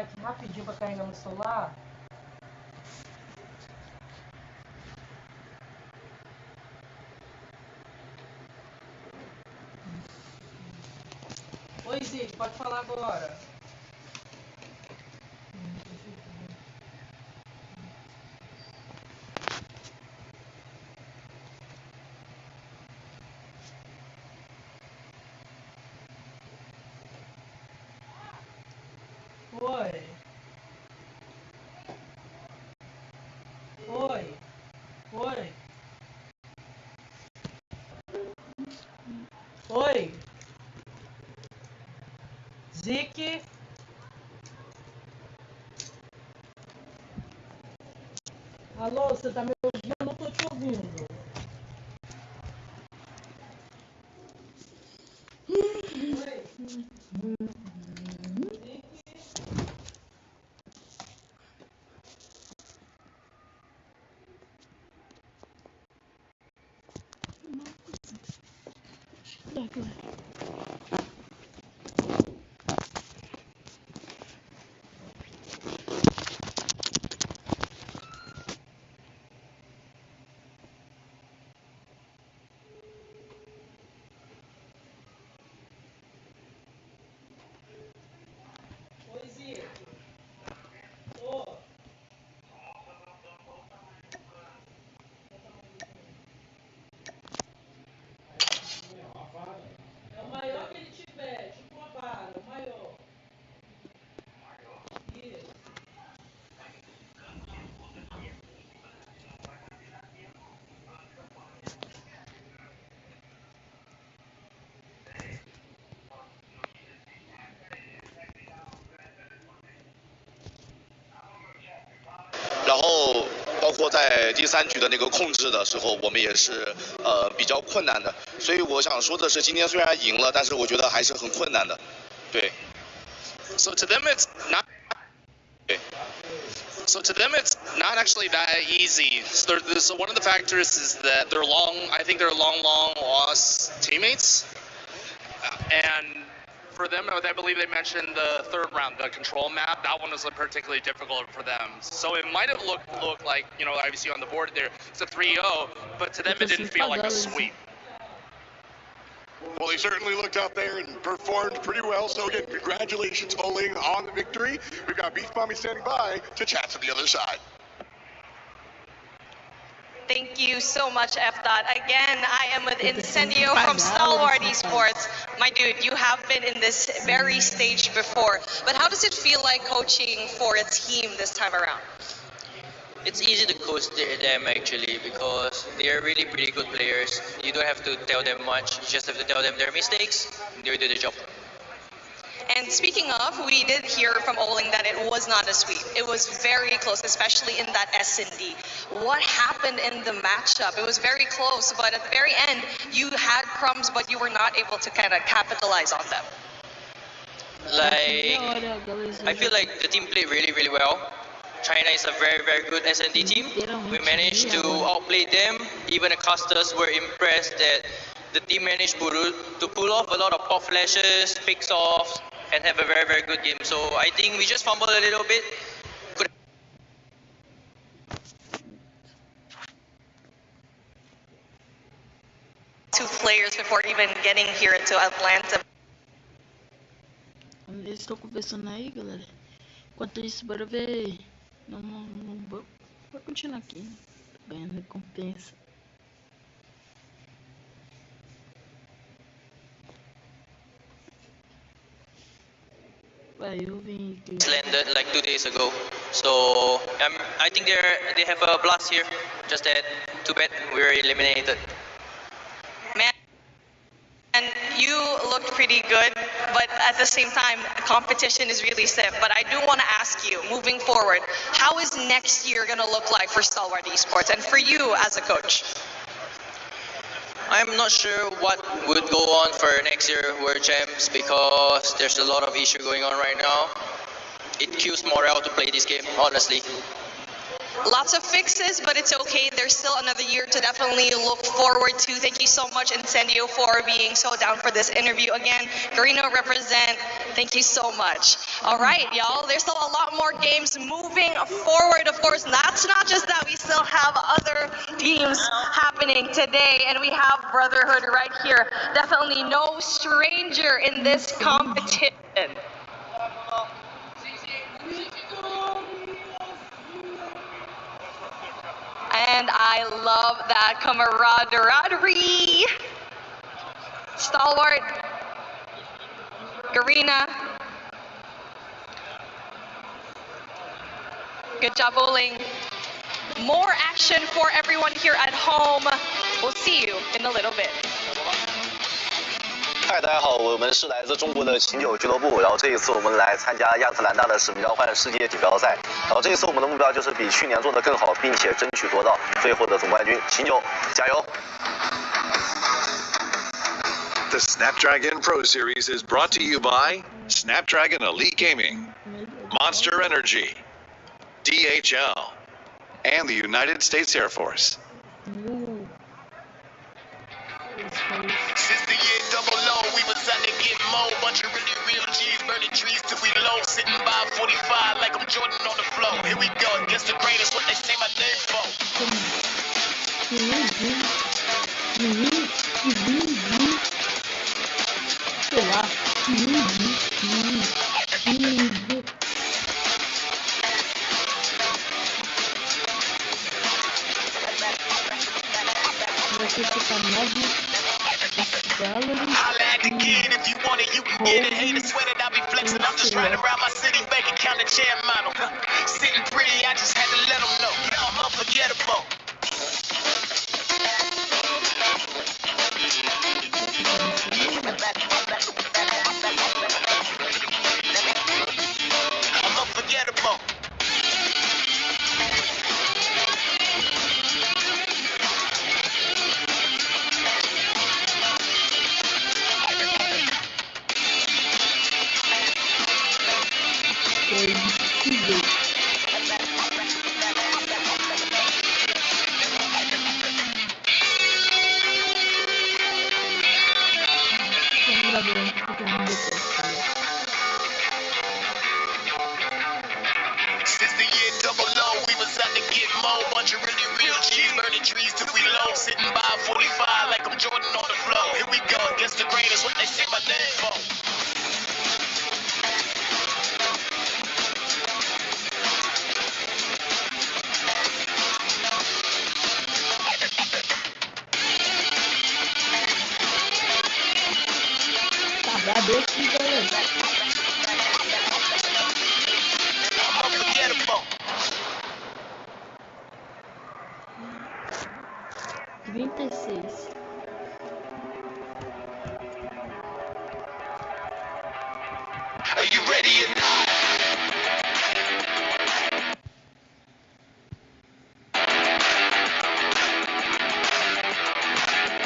site rapidinho para carregar no celular. Oi, Zico, pode falar agora. Oi. Oi. Oi. Oi. Zique. Alô, você tá me ouvindo? Eu não tô te ouvindo. Oi, Zico. Ô. É o maior que ele tiver, tipo uma vara, o maior. Isso.然后包括在第3局的那个控制的时候，我们也是比较困难的。所以我想说的是，今天虽然赢了，但是我觉得还是很困难的。对。So to them it's not. So to them, it's not actually that easy. So one of the factors is that I think they're long lost teammates. And for them, I believe they mentioned the third round, the control map. That one was particularly difficult for them. So it might have looked like, obviously on the board there, it's a 3-0, but to them it didn't feel like a sweep. Well, they certainly looked out there and performed pretty well. So again, congratulations, Oling, on the victory. We've got Beef Mommy standing by to chat to the other side. Thank you so much, F. Again, I am with Incendio from Stalwart Esports. My dude, you have been in this very stage before, but how does it feel like coaching for a team this time around? It's easy to coach them actually because they are really pretty good players. You don't have to tell them much, you just have to tell them their mistakes, they do the job. And speaking of, we did hear from Oling that it was not a sweep. It was very close, especially in that S&D. What happened in the matchup? It was very close, but at the very end, you had crumbs, but you were not able to kind of capitalize on them. I feel like the team played really well. China is a very good S&D team. We managed to outplay them. Even the casters were impressed that the team managed to pull off a lot of pop flashes, picks off, and have a very good game. So I think we just fumbled a little bit. Two players before even getting here to Atlanta. Eles estão conversando aí, galera. Enquanto isso, bora ver. Não vou continuar aqui, né? Ganhando recompensa. Landed like 2 days ago, so I think they have a blast here. Just that, too bad we're eliminated. Man, and you looked pretty good, but at the same time, competition is really stiff. But I do want to ask you, moving forward, how is next year going to look like for Stalwart Esports and for you as a coach? I'm not sure what would go on for next year World Champs because there's a lot of issue going on right now. It kills morale to play this game, honestly. Lots of fixes, but it's okay. There's still another year to definitely look forward to. Thank you so much, Incendio, for being so down for this interview. Again, Garino represent. Thank you so much. All right, y'all. There's still a lot more games moving forward. Of course, that's not just that. We still have other teams happening today, and we have Brotherhood right here. Definitely no stranger in this competition. And I love that camaraderie. Stalwart, Garina. Good job bowling. More action for everyone here at home. We'll see you in a little bit. 嗨，大家好，我们是来自中国的琴酒俱乐部，然后这一次我们来参加亚特兰大的使命召唤世界锦标赛，然后这一次我们的目标就是比去年做得更好，并且争取夺到最后的总冠军。琴酒，加油！ The Snapdragon Pro Series is brought to you by Snapdragon Elite Gaming, Monster Energy, DHL, and the United States Air Force. Since the year double low, we was out to get more. Bunch of really real G's, burning trees till we low. Sitting by 45 like I'm Jordan on the floor. Here we go, against the grain, that's what they say my name for. Holla at the kid if you want it, you can get it. Hate to sweat it, I be flexing. I'm just riding around my city, bank account and chair model. Sitting pretty, I just had to let them know. I'm unforgettable. I'm unforgettable. Since the year double low, we was out to get more. Bunch of really real G's, burning trees till we low. Sitting by 45 like I'm Jordan on the floor. Here we go, against the grain, that's what they say my name for. Unforgettable. 36. Are you ready or not?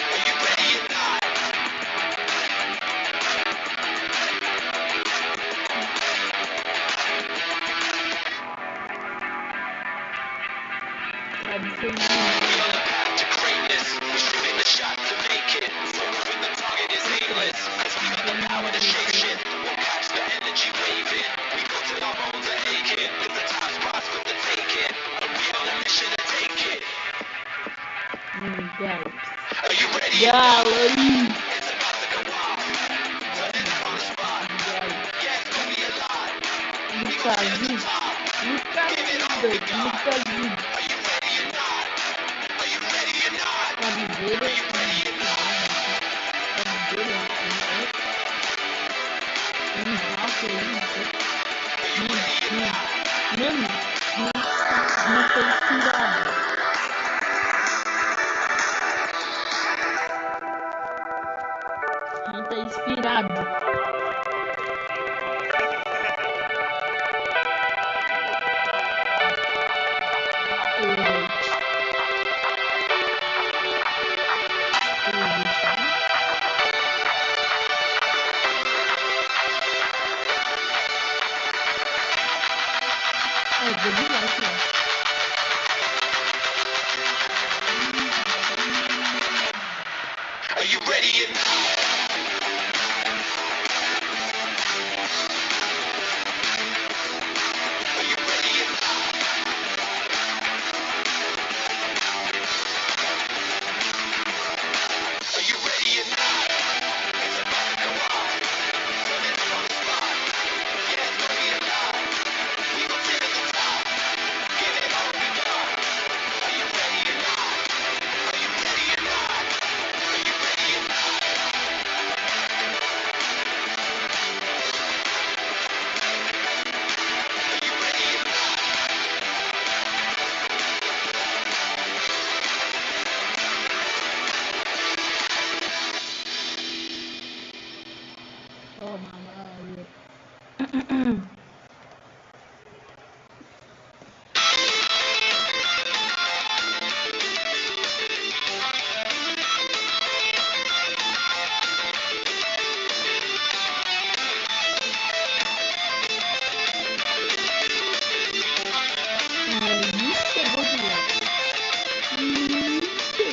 Are you ready or not? We on the path to greatness. We're shooting the shot to make it. So when the target is aimless, cause we got the power to shake shit. We'll catch the energy waving. We go till our bones are aching. Cause the time spots with the taking. And we on a mission to take it. Are you ready? It's about to go off. Turning up on the spot. Yeah, it's gonna be a lot. We gon' be at the top. Give it all we got. Are you ready or not? Are you ready or not? Are you ready or not?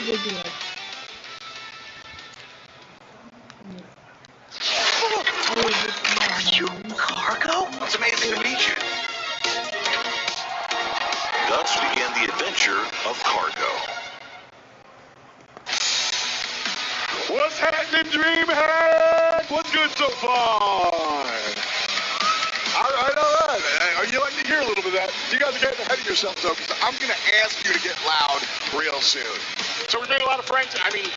You Cargo? It's amazing to meet you. Thus began the adventure of Cargo. What's happening, Dreamhead? What's good so far? All right. You like to hear a little bit of that. You guys are getting ahead of yourselves, though, because I'm going to ask you to get loud real soon. So we made a lot of friends. I mean,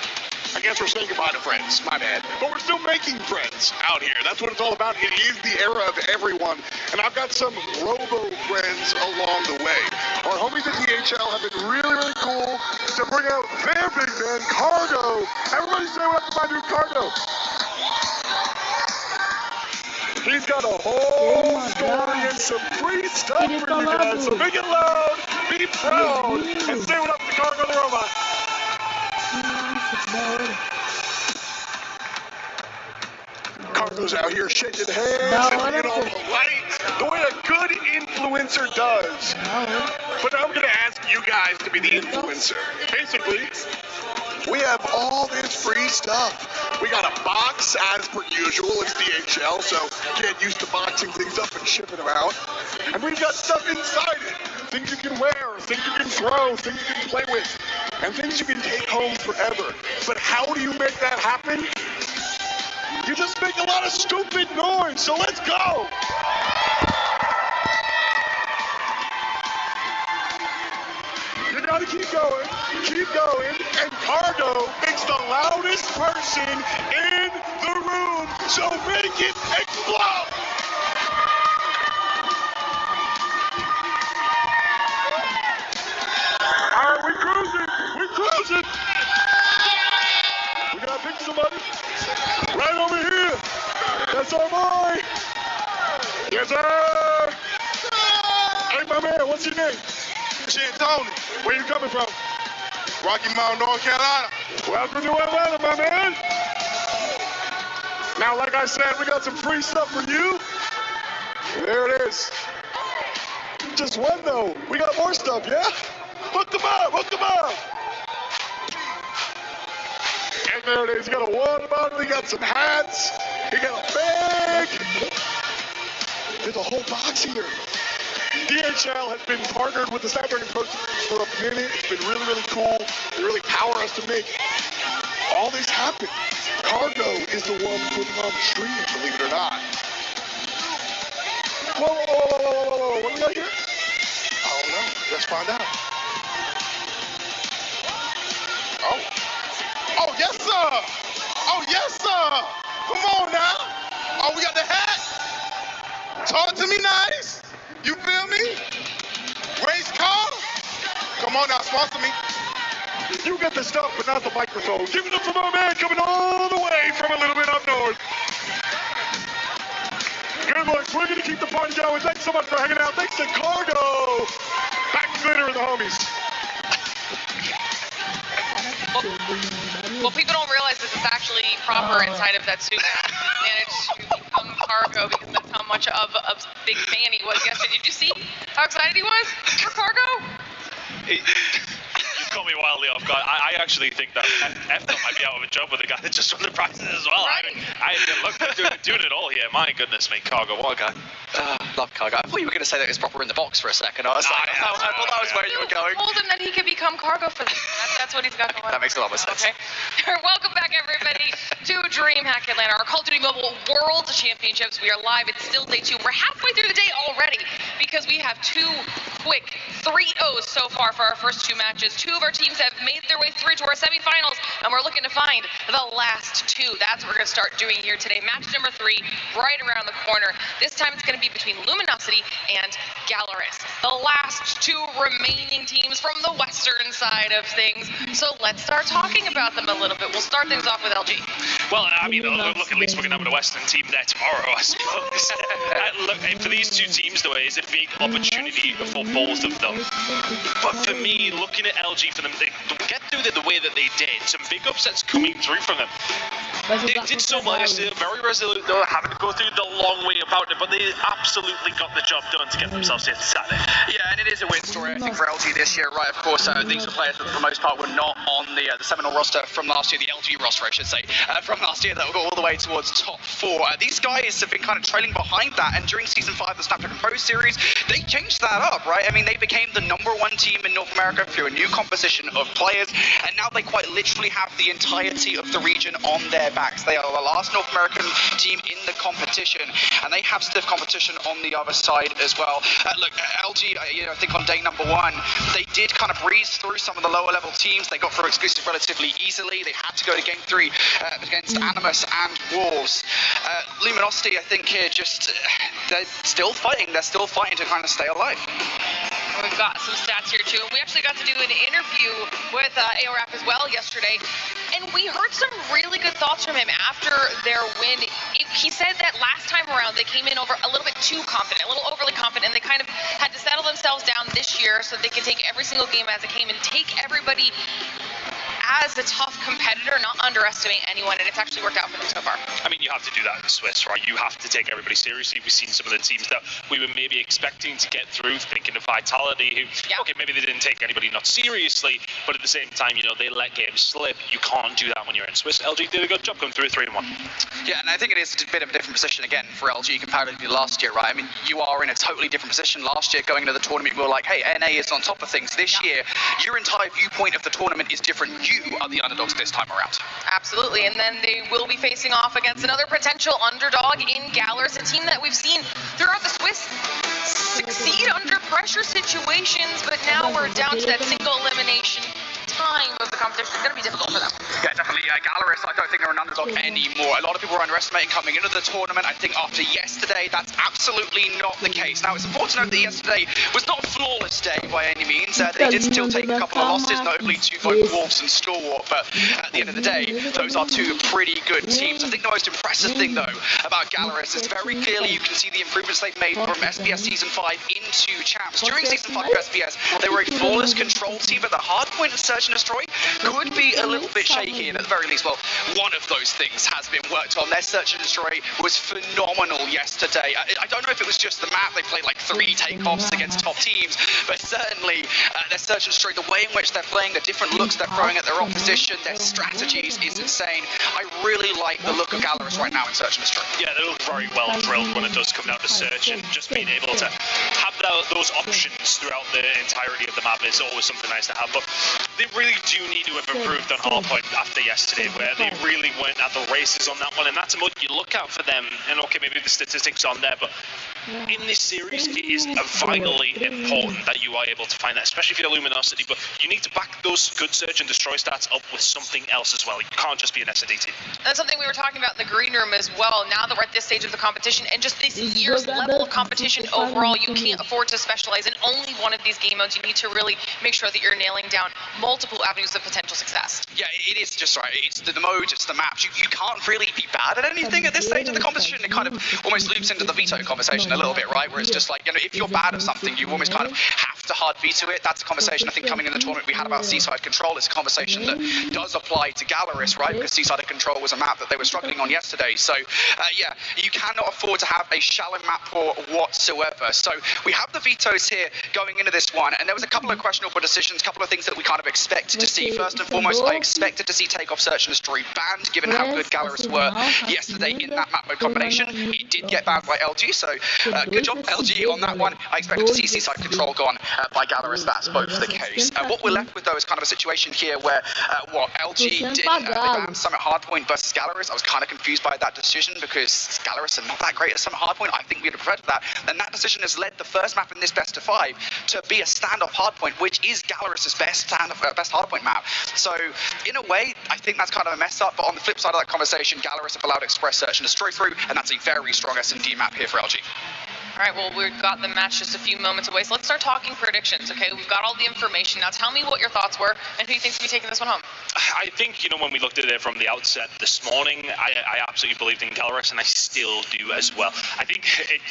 I guess we're saying goodbye to friends. My bad. But we're still making friends out here. That's what it's all about. It is the era of everyone. And I've got some robo-friends along the way. Our homies at DHL have been really, really cool to bring out their big man, Cargo. Everybody say what up to my dude, Cargo. He's got a whole story and some free stuff for you guys. So make it loud, be proud, and say what up to Cargo the Robot. Cargo's out here shaking hands and being all polite, the way a good influencer does. But I'm going to ask you guys to be the influencer. Basically, we have all this free stuff. We got a box, as per usual. It's DHL, so get used to boxing things up and shipping them out. And we've got stuff inside it. Things you can wear, things you can throw, things you can play with, and things you can take home forever. But how do you make that happen? You just make a lot of stupid noise, so let's go! You gotta keep going, and Cargo makes the loudest person in the room, so make it explode! Alright, we cruising! We gotta pick somebody right over here. That's our boy. Yes, sir. Hey, my man, what's your name? Shit, Tony. Where you coming from? Rocky Mount, North Carolina. Welcome to Atlanta, my man. Now, like I said, we got some free stuff for you. There it is. Just one, though. We got more stuff, yeah? Hook them up. And there it is. You got a water bottle. You got some hats. You got a bag. There's a whole box here. DHL has been partnered with the Snapdragon Pro Series for a minute. It's been really, really cool. They really power us to make all this happen. Cargo is the one putting on the stream, believe it or not. Whoa. What do we got here? I don't know. Let's find out. Oh, yes, sir. Come on now. Oh, we got the hat. Talk to me nice. You feel me? Race car. Come on now, sponsor me. You get the stuff, but not the microphone. Give it up for my man coming all the way from a little bit up north. Good looks. We're going to keep the party going. Thanks so much for hanging out. Thanks to Cargo. Back glitter and the homies. Well, people don't realize this is actually proper inside of that suit. He managed to become Cargo because that's how much of a big fan he was yesterday. Did you see how excited he was for Cargo? You caught me wildly off guard. I actually think that F might be out of a job with the guy that just won the prizes as well. Right. I look, doing it all here. My goodness me, Cargo, what a guy. Love Cargo. I thought you were going to say that it's proper in the box for a second. I was like, I thought that was where you were going. Told him that he could become Cargo for them. That's what he's got going on. That makes a lot of sense. Okay. Welcome back, everybody, to DreamHack Atlanta, our Call of Duty Mobile World Championships. We are live. It's still day 2. We're halfway through the day already because we have 2 quick 3-0s so far for our first 2 matches. 2 of our teams have made their way through to our semifinals, and we're looking to find the last 2. That's what we're going to start doing here today. Match number 3, right around the corner. This time it's going to be between Luminosity and Galaris, the last 2 remaining teams from the western side of things. So let's start talking about them a little bit. We'll start things off with LG. Well, I mean, look, at least we're going to have a Western team there tomorrow, I suppose. Look, for these 2 teams, though, it is a big opportunity for both of them. But for me, looking at LG for them, they get through the way that they did. Some big upsets coming through from them. They did so well yesterday, very resolute though, having to go through the long way about it, but they absolutely got the job done to get themselves here Saturday. Yeah, and it is a weird story, I think, for LG this year, right? Of course, these are players that for the most part were not on the Seminole roster from last year, the LG roster, I should say, from last year that will go all the way towards top 4. These guys have been kind of trailing behind that, and during Season 5 of the Snapdragon Pro Series, they changed that up, right? I mean, they became the #1 team in North America through a new composition of players, and now they quite literally have the entirety of the region on their backs. They are the last North American team in the competition, and they have stiff competition on the other side as well. Look, LG, I think on day #1, they did kind of breeze through some of the lower level teams. They got through exclusive relatively easily. They had to go to game 3 against Animus and Wolves. Luminosity, I think here they're still fighting. They're still fighting to kind of stay alive. We've got some stats here too. We actually got to do an interview with AORAP as well yesterday, and we heard some really good thoughts from him after their win. He said that last time around they came in over a little bit too confident, a little overly confident, and they kind of had to settle themselves down this year so they can take every single game as it came and take everybody as a tough competitor, not underestimate anyone, and it's actually worked out for them so far. I mean, you have to do that in Swiss, right? You have to take everybody seriously. We've seen some of the teams that we were maybe expecting to get through, thinking of Vitality, who, okay, maybe they didn't take anybody not seriously, but at the same time, they let games slip. You can't do that when you're in Swiss. LG did a good job going through 3-1. Yeah, and I think it is a bit of a different position again for LG comparatively to last year, right? I mean, you are in a totally different position. Last year, going into the tournament, we were like, hey, NA is on top of things. This year, your entire viewpoint of the tournament is different. You are the underdogs this time around. Absolutely, and then they will be facing off against another potential underdog in Gallerus, a team that we've seen throughout the Swiss succeed under pressure situations, but now we're down to that single elimination time of the competition. It's going to be difficult for them. Yeah, definitely. Gallerus, I don't think they're an underdog anymore. A lot of people were underestimating coming into the tournament. I think after yesterday, that's absolutely not the case. Now, it's important to note that yesterday was not a flawless day by any means. They did still take a couple of losses, notably to both Wolves and Stalwart, but at the end of the day, those are two pretty good teams. I think the most impressive thing, though, about Gallerus is very clearly you can see the improvements they've made from SBS Season 5 into Champs. During Season 5 of SBS, they were a flawless control team, but the hard point of Search and Destroy could be a little bit shaky, and at the very least, well, one of those things has been worked on. Their Search and Destroy was phenomenal yesterday. I don't know if it was just the map. They played like 3 takeoffs against top teams, but certainly their Search and Destroy, the way in which they're playing, the different looks they're throwing at their opposition, their strategies is insane. I really like the look of Gallerus right now in Search and Destroy. Yeah, they look very well drilled when it does come down to Search, and just being able to have those options throughout the entirety of the map is always something nice to have. But they really do need to have improved on hardpoint after yesterday, where they really weren't at the races on that one, and that's what you look out for them. And okay, maybe the statistics on there, but in this series, it is vitally important that you are able to find that, especially if you're Luminosity. But you need to back those good Search and Destroy stats up with something else as well. You can't just be an S&D team. That's something we were talking about in the green room as well. Now that we're at this stage of the competition and just this year's level of competition overall, you can't afford to specialize in only one of these game modes. You need to really make sure that you're nailing down multiple avenues of potential success. Yeah, it is just right. It's the modes, it's the maps. You can't really be bad at anything at this stage of the competition. It kind of almost loops into the veto conversation a little bit, right? Where it's just like, if you're bad at something, you almost kind of have to hard veto it. That's a conversation I think coming in the tournament we had about Seaside Control. It's a conversation that does apply to Gallerus, right? Because Seaside Control was a map that they were struggling on yesterday. So, yeah, you cannot afford to have a shallow map pool whatsoever. So we have the vetoes here going into this one, and there was a couple of questionable decisions, a couple of things that we kind of expected to see. First and foremost, I expected to see Takeoff, Search and Destroy banned, given how good Gallerus were yesterday in that map mode combination. It did get banned by LG, so good job, LG, on that one. I expected to see Seaside Control gone by Gallerus. That's both the case. What we're left with, though, is kind of a situation here where LG did ban Summit Hardpoint versus Gallerus. I was kind of confused by that decision because Gallerus are not that great at Summit Hardpoint. I think we'd have preferred that. And that decision has led the first map in this best of 5 to be a standoff hardpoint, which is Gallerus's best hardpoint map. So in a way, I think that's kind of a mess up. But on the flip side of that conversation, Gallerus have allowed Express Search and Destroy through, and that's a very strong S&D map here for LG. All right, well, we've got the match just a few moments away, so let's start talking predictions, okay? We've got all the information. Now tell me what your thoughts were and who you think's going to be taking this one home. I think, when we looked at it from the outset this morning, I absolutely believed in Gallerus, and I still do as well. I think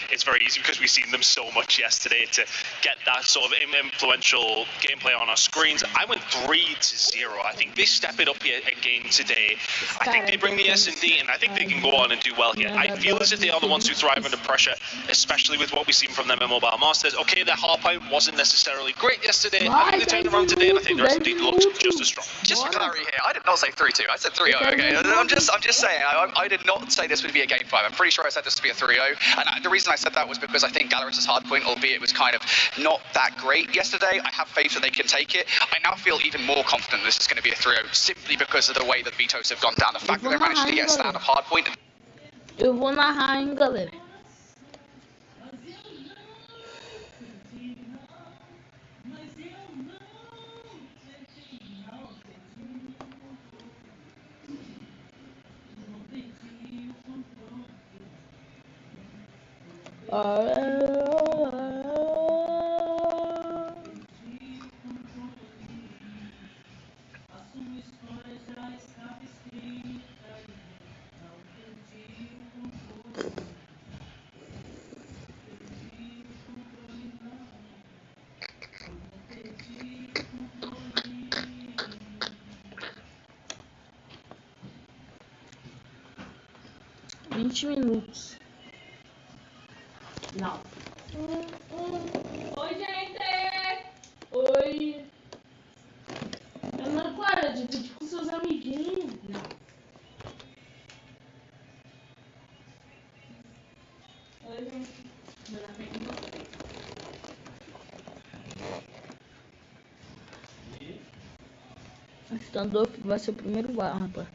it's very easy because we've seen them so much yesterday to get that sort of influential gameplay on our screens. I went 3-0. I think they step it up here again today. I think they bring the S&D, and I think they can go on and do well here. I feel as if they are the ones who thrive under pressure, especially with what we've seen from them in Mobile Masters. Okay, their hardpoint wasn't necessarily great yesterday. I think they turned around today, and I think the S&D looked just as strong. Just for clarity here, I did not say 3-2. I said 3-0. Okay, I'm just saying. I did not say this would be a game 5. I'm pretty sure I said this would be a 3-0. And the reason I said that was because I think Gallerus' hardpoint, albeit it was kind of not that great yesterday, I have faith that they can take it. I now feel even more confident this is going to be a 3-0 simply because of the way that Vitos have gone down. The fact that they managed to get a stand-up hardpoint. Eu vou narrar, hein, galera. Minutos. Não. Oi, gente! Oi! Ana Clara, divide com seus amiguinhos. Não. Oi, gente. O standoff vai ser o primeiro rapaz.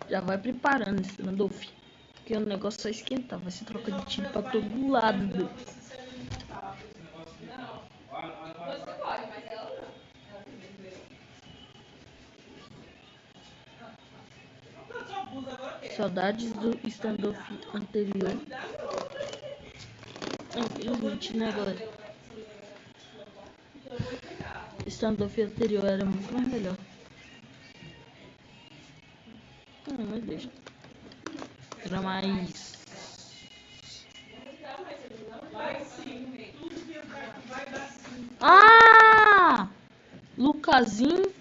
Já vai preparando esse standoff. Porque o negócio só esquentar. Vai ser troca de tiro pra todo lado. Saudades do standoff anterior. Infelizmente, né, galera? O standoff anterior era muito mais melhor. Mas deixa. Era mais. Ah! Lucasinho,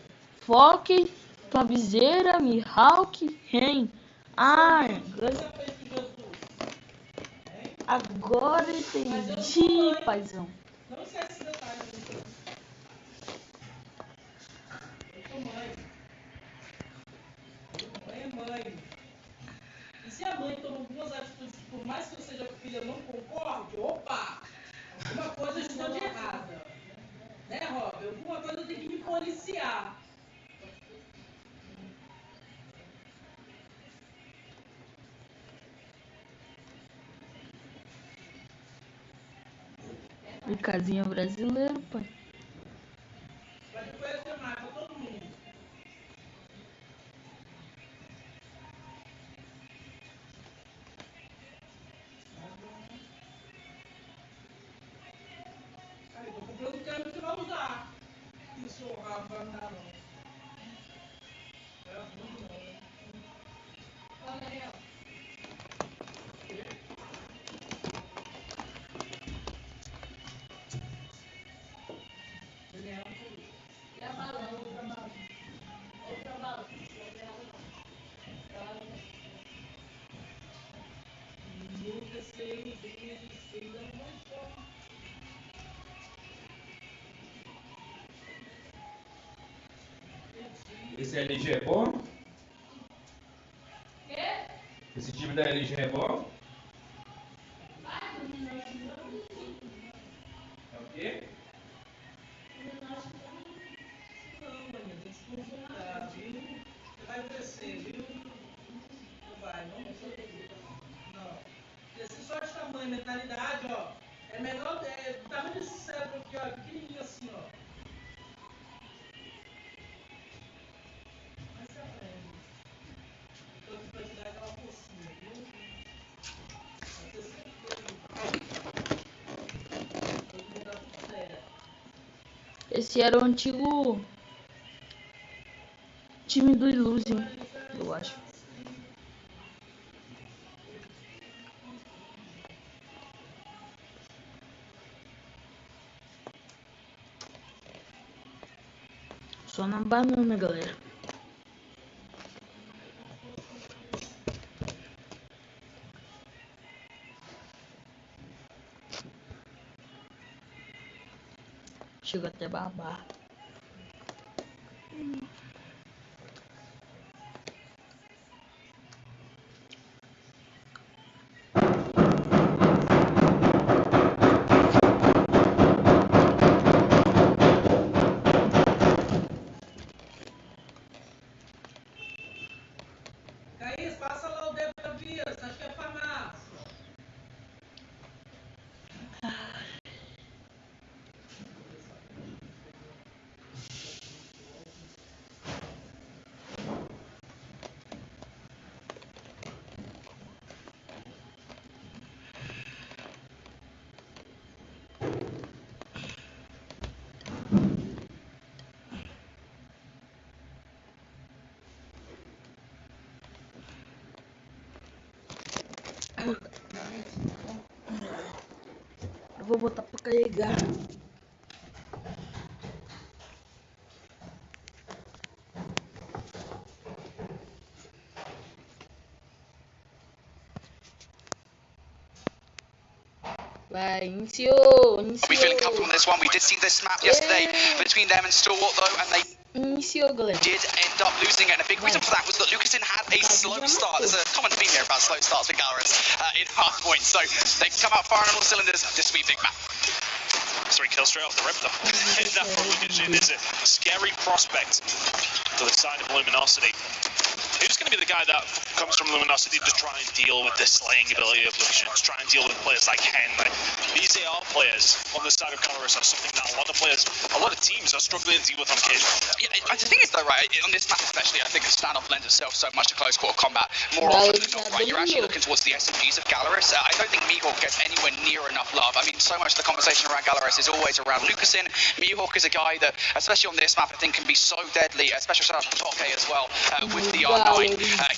Foque, Tobzeira, Mihawk, Ren. Ah, agora entendi, paizão. Não esquece esse detalhe. Eu sou mãe. Mãe é mãe. E se a mãe toma algumas atitudes que, por mais que eu seja filha, eu não concorde, opa! Alguma coisa eu estou de errada. Né, Rob? Alguma coisa eu tenho que me policiar. E casinha brasileiro, pai. Vai conhecer mais pra todo mundo. Aí, tô comprando o câmbio que vai usar. Isso, o rabo vai me dar, não. É muito não, né? Olha aí, ó. E a bala, outra bala. Outra bala. Nunca sei, ainda não foi. Esse LG é bom? Quê? Esse time da LG é bom? É o quê? Você vai crescer, viu? Não vai, não precisa. Não. Crescer só de tamanho, mentalidade, ó. É menor, o tamanho desse cérebro aqui, ó, pequenininho assim, ó. Mas você aprende. Então, você vai te dar aquela forcinha, viu? Esse era o antigo time do Illusion, eu acho. Só na banana, galera. Chega até babar. Caís, passa lá o dedo pra vista, acho que é farmácia. Eu vou botar pra carregar. Vai, iniciou. Are we feeling comfortable in this one? We did see this map yesterday between them and Stalwart though, and they did end up losing it. And a big reason for that was that Lucasin had a slow start. There's a common theme here about slow starts for Gallerus in half point. So they've come out firing on all cylinders this sweet big map. 3 kills straight off the rip though. That from Lucasin is a scary prospect to the side of Luminosity. Who's going to be the guy that comes from Luminosity to try and deal with the slaying ability of Lucasin, to try and deal with players like Henry? These AR players on the side of Gallerus are something that a lot of teams are struggling to deal with on occasion. Yeah, the thing is though, right, on this map especially, I think the standoff lends itself so much to close quarter combat. More often than not, right, you're actually looking towards the SMGs of Gallerus. I don't think Mihawk gets anywhere near enough love. I mean, so much of the conversation around Gallerus is always around Lucasin. Mihawk is a guy that, especially on this map, I think can be so deadly, especially shout out to Toke as well, with the R9.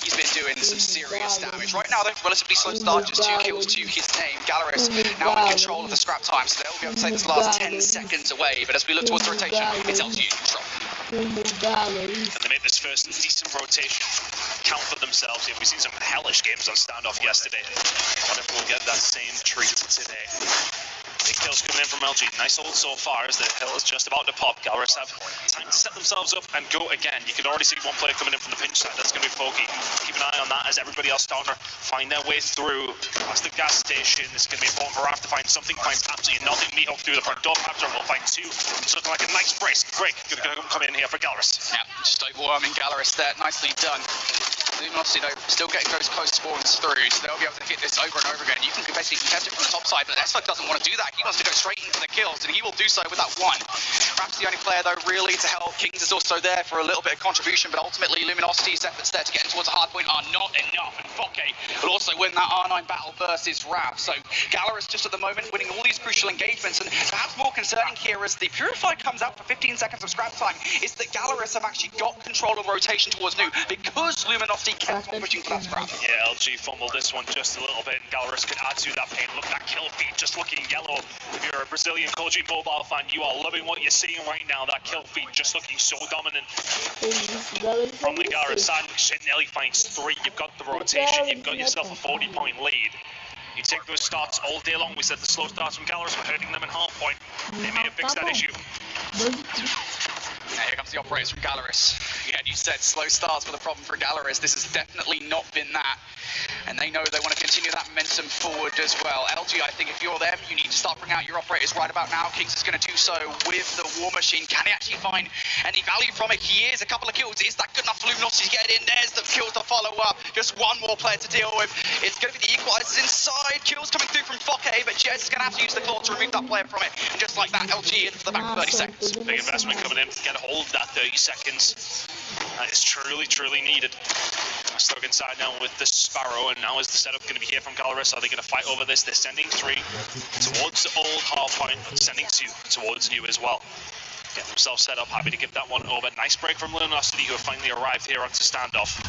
He's been doing some serious damage. Right now, though, relatively slow start, just 2 kills to his name. Gallerus now in control of the scrap time, so they'll be able to take this last 10 seconds away. But as we look towards the rotation, it's LG in control. And they made this first decent rotation count for themselves. Yeah, we've seen some hellish games on standoff yesterday. I wonder if we'll get that same treat today. Big kills coming in from LG. Nice hold so far as the hill is just about to pop. Gallerus have time to set themselves up and go again. You can already see one player coming in from the pinch side. That's going to be Pokey. Keep an eye on that as everybody else starting to find their way through past the gas station. This is going to be important for Raptor to find something. Finds absolutely nothing. Mihawk through the front door. Raptor will find 2. It's looking like a nice brace. Break. Going to come in here for Gallerus. Yeah, just overwhelming Gallerus there. Nicely done. Luminosity though, still getting those close spawns through, so they'll be able to hit this over and over again. You can basically contest it from the top side, but Esfo doesn't want to do that. He wants to go straight into the kills, and he will do so with that 1. Rap's the only player though really to help. Kings is also there for a little bit of contribution, but ultimately Luminosity's efforts there to get towards a hard point are not enough, and Fokke will also win that R9 battle versus Rap. So Gallerus just at the moment winning all these crucial engagements, and perhaps more concerning here as the Purify comes out for 15 seconds of scrap time is that Gallerus have actually got control of the rotation towards Nu because Luminosity kept on pushing for that scrap. Yeah, LG fumbled this one just a little bit, and Gallerus could add to that pain. Look, that kill feed just looking yellow. If you're a Brazilian Codm mobile fan, you are loving what you're seeing right now. That kill feed just looking so dominant. From the Gallerus side, Nelly finds 3. You've got the rotation, you've got yourself a 40-point lead. You take those starts all day long. We said the slow starts from Gallerus were hurting them in half point. They may have fixed that issue. Here comes the operators from Gallerus. Again, you said slow starts were the problem for Gallerus. This has definitely not been that. And they know they want to continue that momentum forward as well. LG, I think if you're them, you need to start bringing out your operators right about now. Kings is going to do so with the War Machine. Can he actually find any value from it? He is. A couple of kills. Is that good enough for Luminosity to get in? There's the kill to follow up. Just 1 more player to deal with. It's going to be the equalizers inside. Kills coming through from Fokke, but Jez is going to have to use the claw to remove that player from it. And just like that, LG into the back for 30 seconds. Big investment coming in to get a hold of that 30 seconds. That is truly, truly needed. Stuck inside now with the Sparrow, and now is the setup going to be here from Gallerus? Are they going to fight over this? They're sending 3 towards old half point, sending 2 towards new as well. Get themselves set up, happy to give that one over. Nice break from Luminosity, who have finally arrived here onto standoff.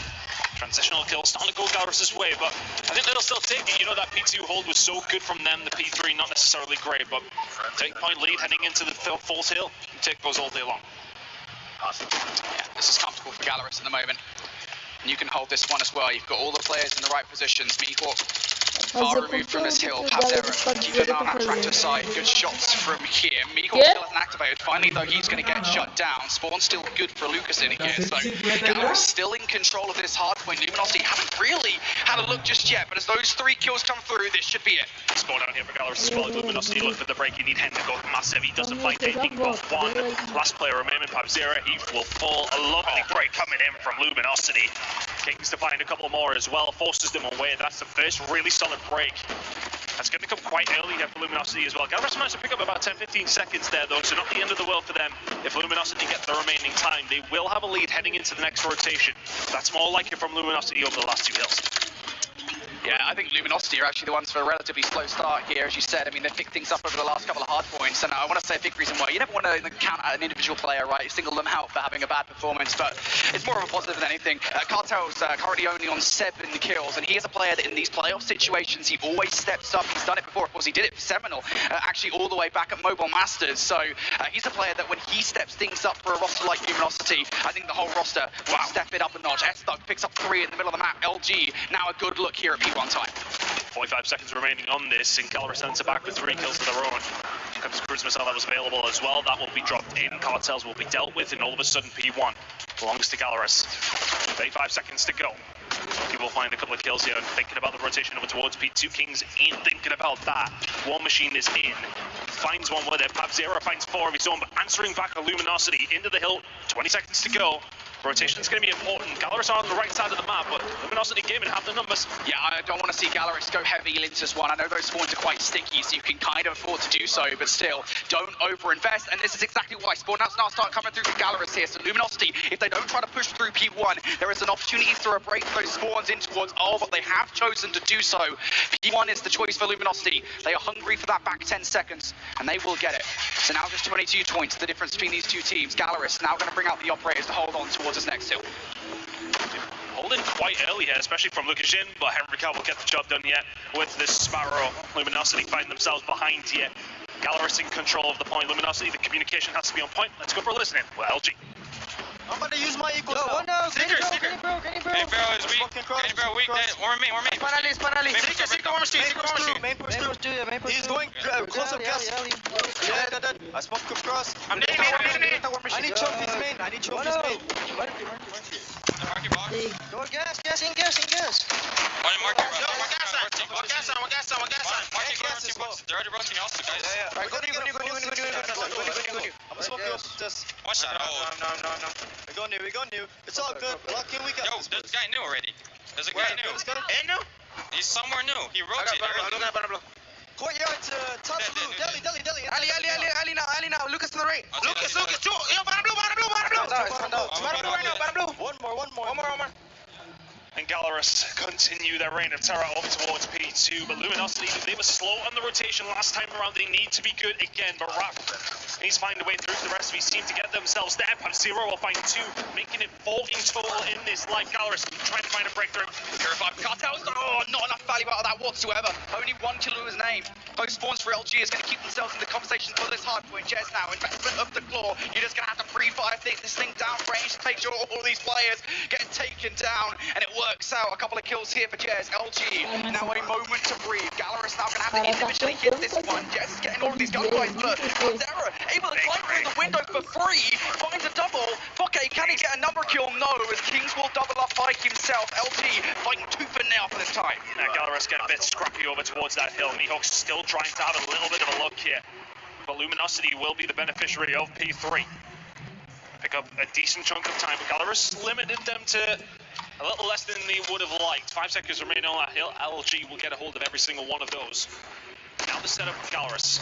Transitional kill starting to go Galrus' way, but I think they'll still take it. You know, that P2 hold was so good from them, the P3 not necessarily great, but 8-point lead heading into the fourth hill. You take those all day long. Yeah, this is comfortable for Galrus at the moment. And you can hold this one as well. You've got all the players in the right positions. Mihawk far removed from this hill. Pazera keeping on that tractor side. Good shots from here. Mihawk still hasn't activated. Finally, though, he's going to get shut down. Spawn's still good for Lucas in here. So Galrus still in control of this hardpoint. Luminosity haven't really had a look just yet, but as those 3 kills come through, this should be it. Spawn down here for Galrus as well. Luminosity look for the break. You need him to go massive. He doesn't find anything but one. Last player remaining, Pabzera. He will fall. A lovely break coming in from Luminosity. Kings to find a couple more as well. Forces them away. That's the first really solid break. That's going to come quite early here for Luminosity as well. Galrus managed to pick up about 10-15 seconds there though, so not the end of the world for them. If Luminosity get the remaining time, they will have a lead heading into the next rotation. That's more like it from Luminosity over the last 2 hills. Yeah, I think Luminosity are actually the ones for a relatively slow start here, as you said. I mean, they've picked things up over the last couple of hard points, and I want to say a big reason why. You never want to count out an individual player, right? You single them out for having a bad performance, but it's more of a positive than anything. Cartel's currently only on 7 kills, and he is a player that in these playoff situations, he always steps up. He's done it before. Of course, he did it for Seminole, actually all the way back at Mobile Masters. So he's a player that when he steps things up for a roster like Luminosity, I think the whole roster will step it up a notch. S-Thug picks up 3 in the middle of the map. LG, now a good look here at P1 time. 45 seconds remaining on this, and Galrus sends it back with 3 kills of their own. Here comes Cruise Missile that was available as well. That will be dropped in. Cartels will be dealt with, and all of a sudden P1 belongs to Galrus. 35 seconds to go. He will find a couple of kills here, and thinking about the rotation over towards P2. Kings ain't thinking about that. War Machine is in. Finds one with it. Pabzera finds 4 of his own, but answering back a Luminosity into the hill. 20 seconds to go. Rotation is going to be important. Galrus are on the right side of the map, but Luminosity gaming have the numbers. Yeah, I don't want to see Galrus go heavy into this one. I know those spawns are quite sticky, so you can kind of afford to do so, but still, don't overinvest. And this is exactly why spawn outs now start coming through for Galrus here. So Luminosity, if they don't try to push through P1, there is an opportunity to throw a break those spawns in towards all, but they have chosen to do so. P1 is the choice for Luminosity. They are hungry for that back 10 seconds, and they will get it. So now just 22 points, the difference between these 2 teams. Galrus now going to bring out the operators to hold on towards this next hill. Holding quite early here, especially from Lucas Jin, but Henry Cal will get the job done yet with this Sparrow. Luminosity find themselves behind here. Galrus in control of the point. Luminosity, the communication has to be on point. Let's go for listening. Well, LG. I'm going to use my equals now. Seeker. Kenny Bro is weak. Kenny Bro weak. Warm me. Spanali. Seeker, warm machine. Main push through. He's going close up gas. Yeah, I smoked across. I'm nading. I need trophies main. Marky box. Go gas. In gas. Marky gas on. They're already rotating also, guys. Yeah. Go new. I'm gonna smoke you. Just. Watch that. No. We go new. It's all good. Lock in, we got Yo, there's a guy new already. There's a guy new. new? He's somewhere new. He rotated. Courtyard to top blue. Deli. Ali now. Lucas to the right. Lucas. Yo, bottom blue. One more. And Galrus continue their reign of terror over towards P2, but Luminosity, they were slow on the rotation last time around. They need to be good again, but Rap needs to find a way through the rest of his team to get themselves there. Pab-Zero will find 2, making it 4 in total in this life. Galrus trying to find a breakthrough. Purified Cartels, not enough value out of that whatsoever. Only 1 kill to his name. Both spawns for LG is going to keep themselves in the conversation for this hardpoint. Jez now, investment of the claw. You're just going to have to pre-fire this thing down range to make sure all these players get taken down, and it works out. A couple of kills here for Jez. LG, now a moment to breathe. Galrus now going to have to individually hit this one. Jez is getting all of these gunfights, but Pantera able to climb through the window for free. Finds a double. Okay, can he get another kill? No, as Kings will double up by himself. LG fighting tooth and nail for this time. Now Galrus get a bit scrappy over towards that hill. Mihawk's still trying to have a little bit of a look here, but Luminosity will be the beneficiary of P3. Pick up a decent chunk of time, but Galrus limited them to a little less than they would have liked. 5 seconds remaining on that hill. LG will get a hold of every single one of those. Now the setup for Galrus.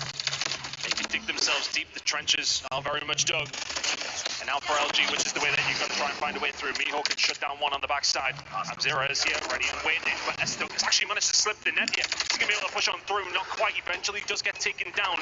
They can dig themselves deep. The trenches are very much dug. And now for LG, which is the way that you're going to try and find a way through. Mihawk can shut down one on the backside. Pab-Zero is here, ready and waiting. But S-Thug has actually managed to slip the net here. He's going to be able to push on through. Not quite. Eventually does get taken down.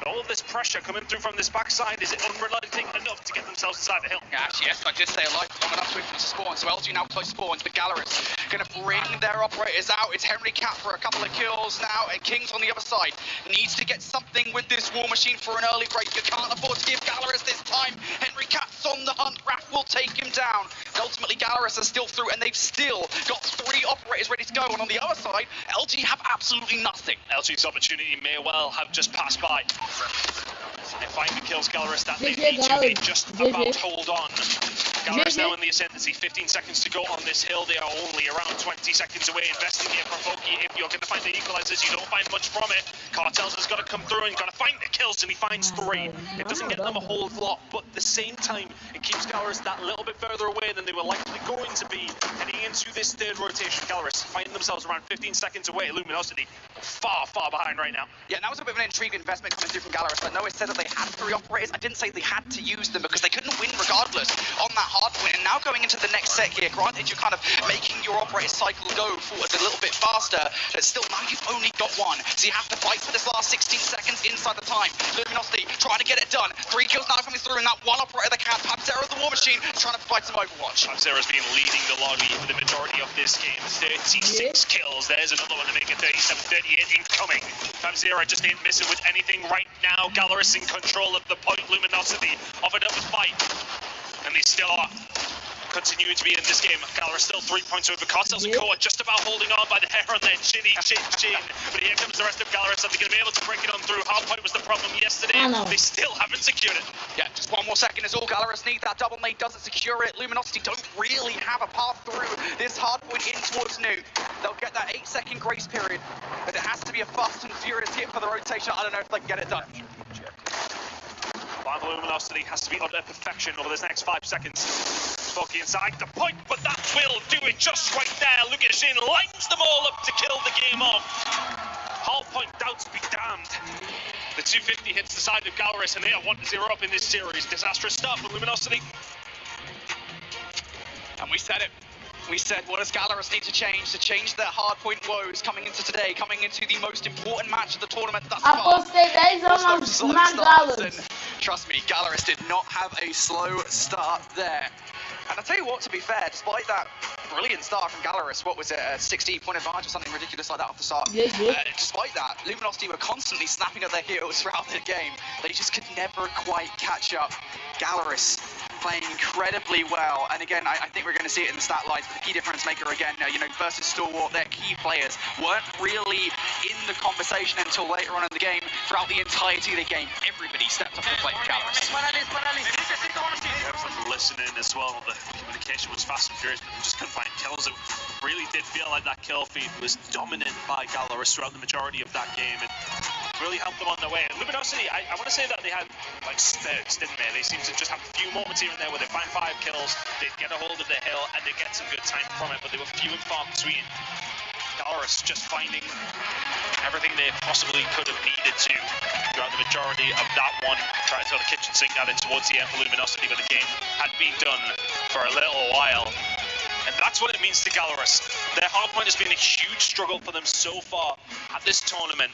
But all of this pressure coming through from this backside, is it unrelenting enough to get themselves inside the hill? Yeah, actually, yes, I did stay alive long enough to spawn. So LG now close spawns, but Gallerus going to bring their operators out. It's Henry Cat for a couple of kills now, and King's on the other side. Needs to get something with this War Machine for an early break. You can't afford to give Gallerus this time. Henry Cat's on the hunt. Raph will take him down. And ultimately, Gallerus are still through, and they've still got 3 operators ready to go. And on the other side, LG have absolutely nothing. LG's opportunity may well have just passed by. They find the kills Gallerus that they need to. They just about hold on. Gallerus now in the ascendancy. 15 seconds to go on this hill. They are only around 20 seconds away. Investing here from Voki. If you're going to find the equalizers, you don't find much from it. Cartels has got to come through and got to find the kills, and he finds 3. It doesn't get them a whole lot, but at the same time, it keeps Gallerus that little bit further away than they were likely going to be heading into this 3rd rotation. Gallerus finding themselves around 15 seconds away. Luminosity far, far behind right now. Yeah, that was a bit of an intriguing investment coming through from Gallerus. I know it said that they had 3 operators. I didn't say they had to use them because they couldn't win regardless on that hard point. And now going into the next set here, granted you're kind of making your operator cycle go forward a little bit faster, but still now you've only got 1. So you have to fight for this last 16 seconds inside the time. Luminosity trying to get it done. 3 kills now coming through, and that 1 operator that can. Pabzera the War Machine trying to provide some Overwatch. Pabzera's been leading the lobby for the majority of this game. 36 kills. There's another one to make it 37-38 incoming. Pabzera just ain't missing with anything right now. Gallerus in control of the point. Luminosity offered up a fight, and they still are continuing to be in this game. Gallerus still 3 points over. Cartels and Koa just about holding on by the hair on their chinny chin. But here comes the rest of Gallerus. Are they going to be able to break it on through? Hardpoint was the problem yesterday. They still haven't secured it. Yeah, just 1 more second is all Gallerus need. That double nade doesn't secure it. Luminosity don't really have a path through this hardpoint in towards New. They'll get that 8-second grace period, but it has to be a fast and furious hit for the rotation. I don't know if they can get it done. Final Luminosity has to be under perfection over this next 5 seconds. Voki inside the point, but that will do it just right there. Lukashin lines them all up to kill the game off. Hardpoint doubts be damned. The 250 hits the side of Gallerus, and they are 1-0 up in this series. Disastrous start for Luminosity. And we said it. We said, what does Gallerus need to change their hardpoint woes coming into today, coming into the most important match of the tournament thus far? Apostei 10 anos na Gallerus. Trust me, Gallerus did not have a slow start there. And I'll tell you what, to be fair, despite that brilliant start from Gallerus, what was it, a 60-point advantage or something ridiculous like that off the start? Despite that, Luminosity were constantly snapping at their heels throughout the game. They just could never quite catch up. Gallerus playing incredibly well, and again, I think we're going to see it in the stat lines. The key difference maker again, versus Stalwart, their key players weren't really in the conversation until later on in the game. Throughout the entirety of the game, everybody stepped up to the plate for Gallerus. Listening as well, the communication was fast and furious, but they just couldn't find kills. It really did feel like that kill feed was dominant by Gallerus throughout the majority of that game, and really helped them on their way. And Luminosity, I want to say that they had like spurts, didn't they? They seemed to just have a few moments here and there where they find 5 kills, they'd get a hold of the hill, and they'd get some good time from it, but they were few and far between. Gallerus just finding everything they possibly could have needed to throughout the majority of that one. Trying to throw the kitchen sink at it towards the end for Luminosity, but the game had been done for a little while. And that's what it means to Gallerus. Their hardpoint has been a huge struggle for them so far at this tournament.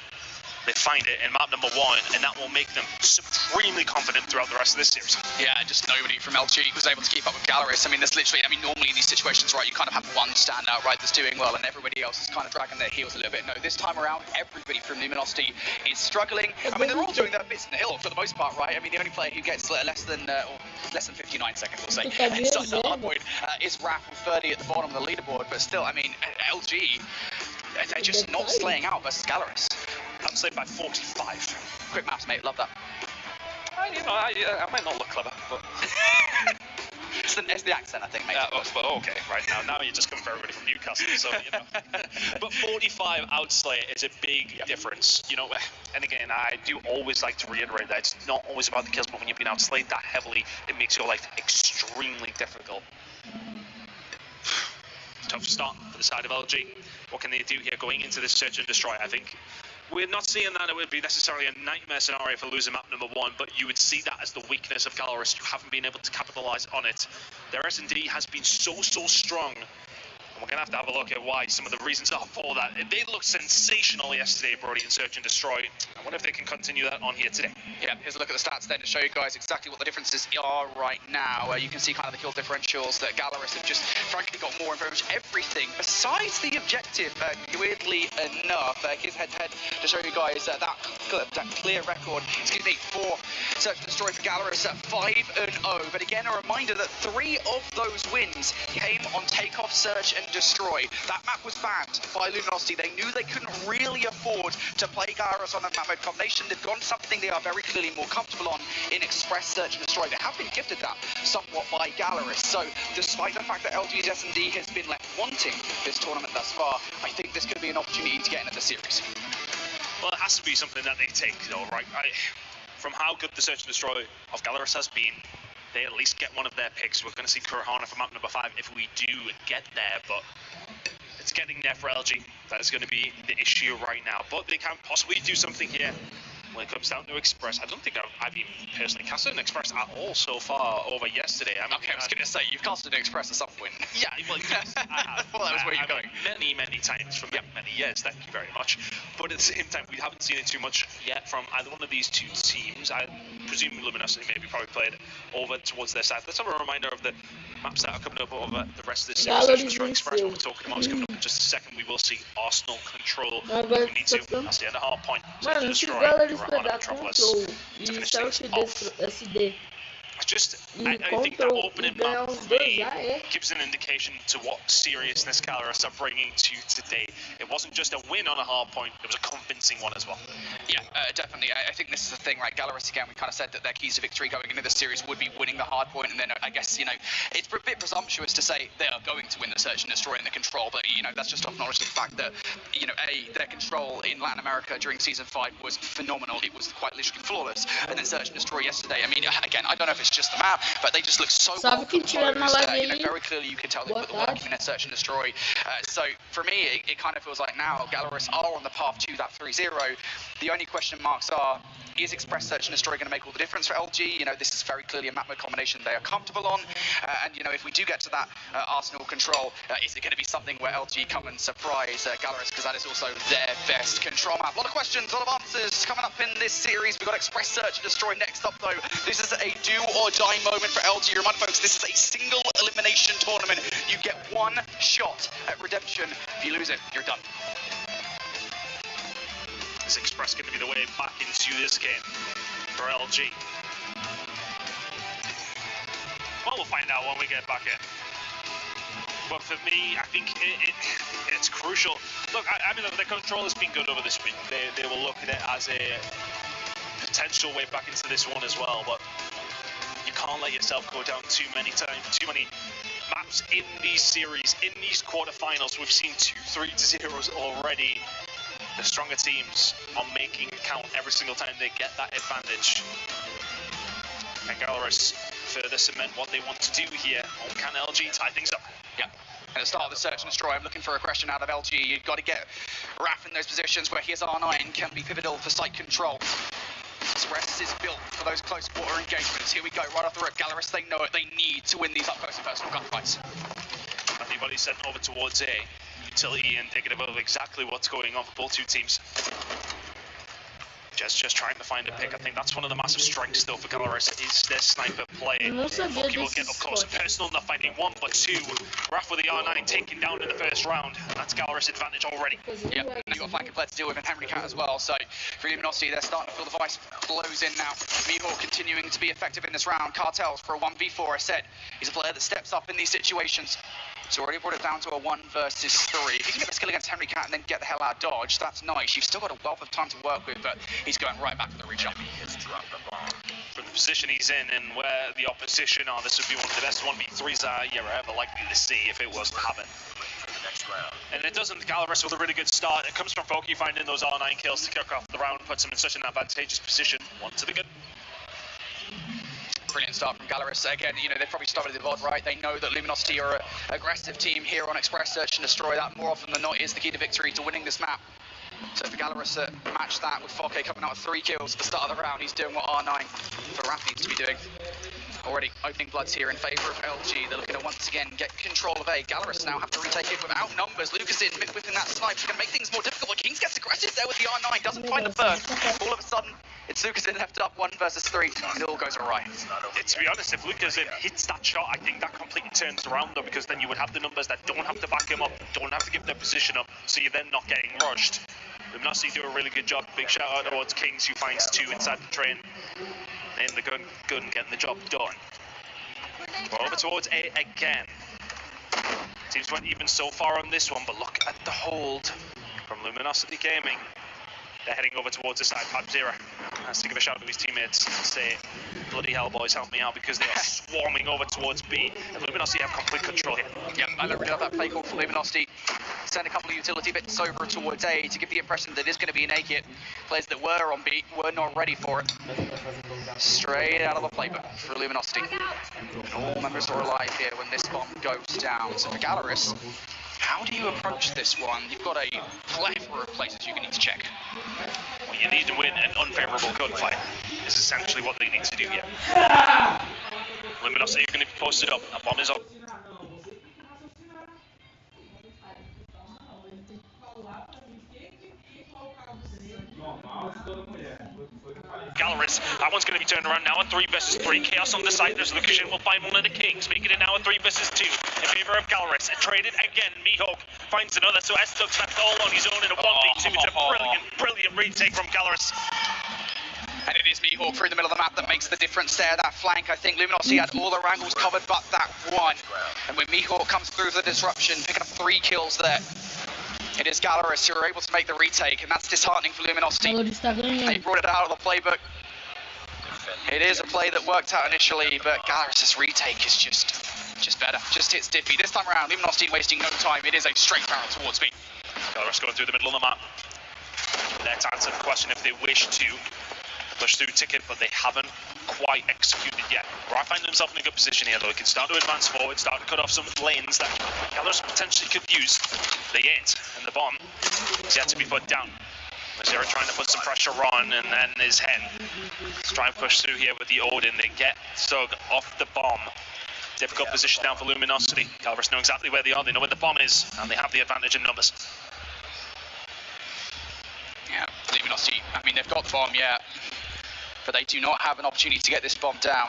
They find it in map number 1, and that will make them supremely confident throughout the rest of this series. Yeah, just nobody from LG was able to keep up with Gallerus. I mean, normally in these situations, right, you kind of have one standout, right, that's doing well, and everybody else is kind of dragging their heels a little bit. No, this time around, everybody from Luminosity is struggling. I mean, they're all doing their bits in the hill for the most part, right? I mean, the only player who gets less than 59 seconds, we'll say, inside the hardpoint is Raph with 30 at the bottom of the leaderboard. But still, I mean, LG, they're just not slaying out versus Gallerus. I'd say by 45. Quick maths, mate. Love that. I might not look clever, but it's the accent, I think, mate. Okay, right now you're just coming for everybody from Newcastle, so But 45 outslay is a big difference, And again, I do always like to reiterate that it's not always about the kills, but when you've been outslayed that heavily, it makes your life extremely difficult. Tough start for the side of LG. What can they do here going into this search and destroy? I think we're not seeing that it would be necessarily a nightmare scenario for losing map number 1, but you would see that as the weakness of Gallerus. You haven't been able to capitalize on it. Their S&D has been so strong And we're going to have a look at why some of the reasons are for that. They looked sensational yesterday, Brody, in Search and Destroy. I wonder if they can continue that on here today. Yeah, here's a look at the stats then to show you guys exactly what the differences are right now. You can see kind of the kill differentials that Gallerus have just frankly got more in very much everything besides the objective, weirdly enough. Here's head-to-head to show you guys that clear record, for Search and Destroy for Gallerus at 5-0. But again, a reminder that 3 of those wins came on Takeoff, Search and Destroy. That map was banned by Luminosity. They knew they couldn't really afford to play Gallerus on that map mode combination. They've gone something they are very clearly more comfortable on in Express, Search and Destroy. They have been gifted that somewhat by Gallerus. So despite the fact that LG's S&D has been left wanting this tournament thus far, I think this could be an opportunity to get into the series. Well, it has to be something that they take, though, right? From how good the Search and Destroy of Gallerus has been, they at least get one of their picks. We're going to see Kurahana for map number 5 if we do get there, but it's getting there for LG. That is going to be the issue right now. But they can possibly do something here when it comes down to Express. I don't think I've even personally casted an Express at all so far over yesterday. I mean, okay, I was going to say, you've casted an Express at some point. Yeah, well, yes, I have. Well, that was where you're going. Many times for many years, thank you very much. But at the same time, we haven't seen it too much yet from either one of these two teams. I presume Luminosity maybe probably played over towards their side. Let's have a reminder of the maps that are coming up over the rest of this series. Search and Destroy Express, what we're talking about is coming up in just a second. We will see Arsenal Control. We need to. That's the end of hard point. Search and Destroy. E Search SD. I think that opening map for me gives an indication to what seriousness Gallerus are bringing to today. It wasn't just a win on a hard point, it was a convincing one as well. Yeah, definitely. I think this is the thing, right? Gallerus, again, we kind of said that their keys to victory going into the series would be winning the hard point, and then I guess, it's a bit presumptuous to say they are going to win the Search and Destroy and the Control, but, that's just off knowledge of the fact that, their Control in Latin America during Season 5 was phenomenal. It was quite literally flawless. And then Search and Destroy yesterday, I mean, again, I don't know if it's just the map, but they just look so well composed. Very clearly you can tell they put the work in their Search and Destroy. So for me, it kind of feels like now Gallerus are on the path to that 3-0. The only question marks are, is Express, Search and Destroy going to make all the difference for LG? This is very clearly a map mode combination they are comfortable on. And, if we do get to that Arsenal Control, is it going to be something where LG come and surprise Gallerus? Because that is also their best control map. A lot of questions, a lot of answers coming up in this series. We've got Express, Search and Destroy next up, though. This is a do or die moment for LG. Remind folks, this is a single elimination tournament. You get one shot at redemption. If you lose it, you're done. Is Express going to be the way back into this game for LG? Well, we'll find out when we get back in. But for me, I think it's crucial. Look, I mean, the Control has been good over this week. They will look at it as a potential way back into this one as well, but you can't let yourself go down too many maps in these series, in these quarterfinals. We've seen 2 3-0s already. The stronger teams are making it count every single time they get that advantage. And Gallerus further cement what they want to do here. Or can LG tie things up? Yeah. At the start of the Search and Destroy, I'm looking for a question out of LG. You've got to get Raph in those positions where his R9 can be pivotal for site control. Express is built for those close quarter engagements. Here we go, right off the rip. Gallerus, they know it. They need to win these up close and personal gunfights. Everybody's sent over towards A. Utility indicative of exactly what's going on for both two teams. Just trying to find a pick. I think that's one of the massive strengths though for Gallerus is their sniper play. Bucky will get up close and personal, not finding 1 but 2. Raph with the R9 taken down in the first round. That's Gallerus' advantage already. Yeah, and you've got flanking player to deal with and Henry Cat as well. So for Luminosity, they're starting to feel the vice blows in now. Mihawk continuing to be effective in this round. Cartels for a 1v4, I said. He's a player that steps up in these situations. He's already brought it down to a 1 versus 3. If you can get the skill against Henry Cat and then get the hell out of dodge, that's nice. You've still got a wealth of time to work with, but he's going right back to the rejump. From the position he's in and where the opposition are, this would be one of the best 1v3s you're ever likely to see if it was to happen. And it doesn't. Gallerus with a really good start. It comes from Foki finding those R9 kills to kick off the round, puts him in such an advantageous position. 1 to the good. Brilliant start from Gallerus. Again, they've probably started the VOD right. They know that Luminosity are an aggressive team here on Express, Search and Destroy. That more often than not is the key to victory to winning this map. So for Gallerus to match that with Foke coming out with 3 kills at the start of the round, he's doing what R9 for Raph needs to be doing. Already opening bloods here in favour of LG. They're looking to once again get control of A. Gallerus now have to retake it without numbers. Lucas in, whipping that snipe. Going to make things more difficult. But Kings gets aggressive there with the R9. Doesn't find the burn. All of a sudden, it's Lucas in left up 1 versus 3. And it all goes awry. To be honest, if Lucas hits that shot, I think that completely turns around though, because then you would have the numbers that don't have to back him up, don't have to give their position up, so you're then not getting rushed. Luminosity do a really good job. Big shout out towards Kings, who finds 2 inside the train. In the gun getting the job done. We're over towards A again. Teams went even so far on this one, but look at the hold from Luminosity Gaming. They're heading over towards the side. Pipe Zero has to give a shout to his teammates and say, bloody hell, boys, help me out, because they are swarming over towards B. And Luminosity have complete control here. Yep, I really love that play call for Luminosity. Send a couple of utility bits over towards A to give the impression that it's going to be a naked. Players that were on B were not ready for it. Straight out of the playbook for Luminosity. And all members are alive here when this bomb goes down. So for Gallerus, how do you approach this one? You've got a plethora of places you can need to check. Well, you need to win an unfavourable gunfight. This is essentially what they need to do here. Luminosity are going to be posted up. A bomb is up. Gallerus, that one's going to be turned around now at 3 versus 3. Chaos on the side. There's Lucashin will find one of the Kings, making it now at 3 versus 2 in favour of Gallerus. Traded again. Mihawk finds another, so S-Dug's left all on his own in a 1v2. It's a brilliant retake from Gallerus. And it is Mihawk through the middle of the map that makes the difference there. That flank, I think Luminosity had all their angles covered but that one. And when Mihawk comes through for the disruption, picking up 3 kills there. It is Gallerus who are able to make the retake, and that's disheartening for Luminosity. They brought it out of the playbook. It is a play that worked out initially, but Gallerus' retake is just better. Just hits Diffy. This time around, Luminosity wasting no time. It is a straight barrel towards me. Gallerus going through the middle of the map. There to answer the question if they wish to push through ticket, but they haven't quite executed yet. Right, find themselves in a good position here though. They can start to advance forward, start to cut off some lanes that Gallerus potentially could use. They ain't, and the bomb is yet to be put down. Zero trying to put some pressure on, and then his Hen. Let's try and push through here with the Odin. They get Sug off the bomb. Difficult position down for Luminosity. Gallerus know exactly where they are, they know where the bomb is, and they have the advantage in numbers. Yeah, Luminosity, I mean, they've got the bomb, yeah, but they do not have an opportunity to get this bomb down.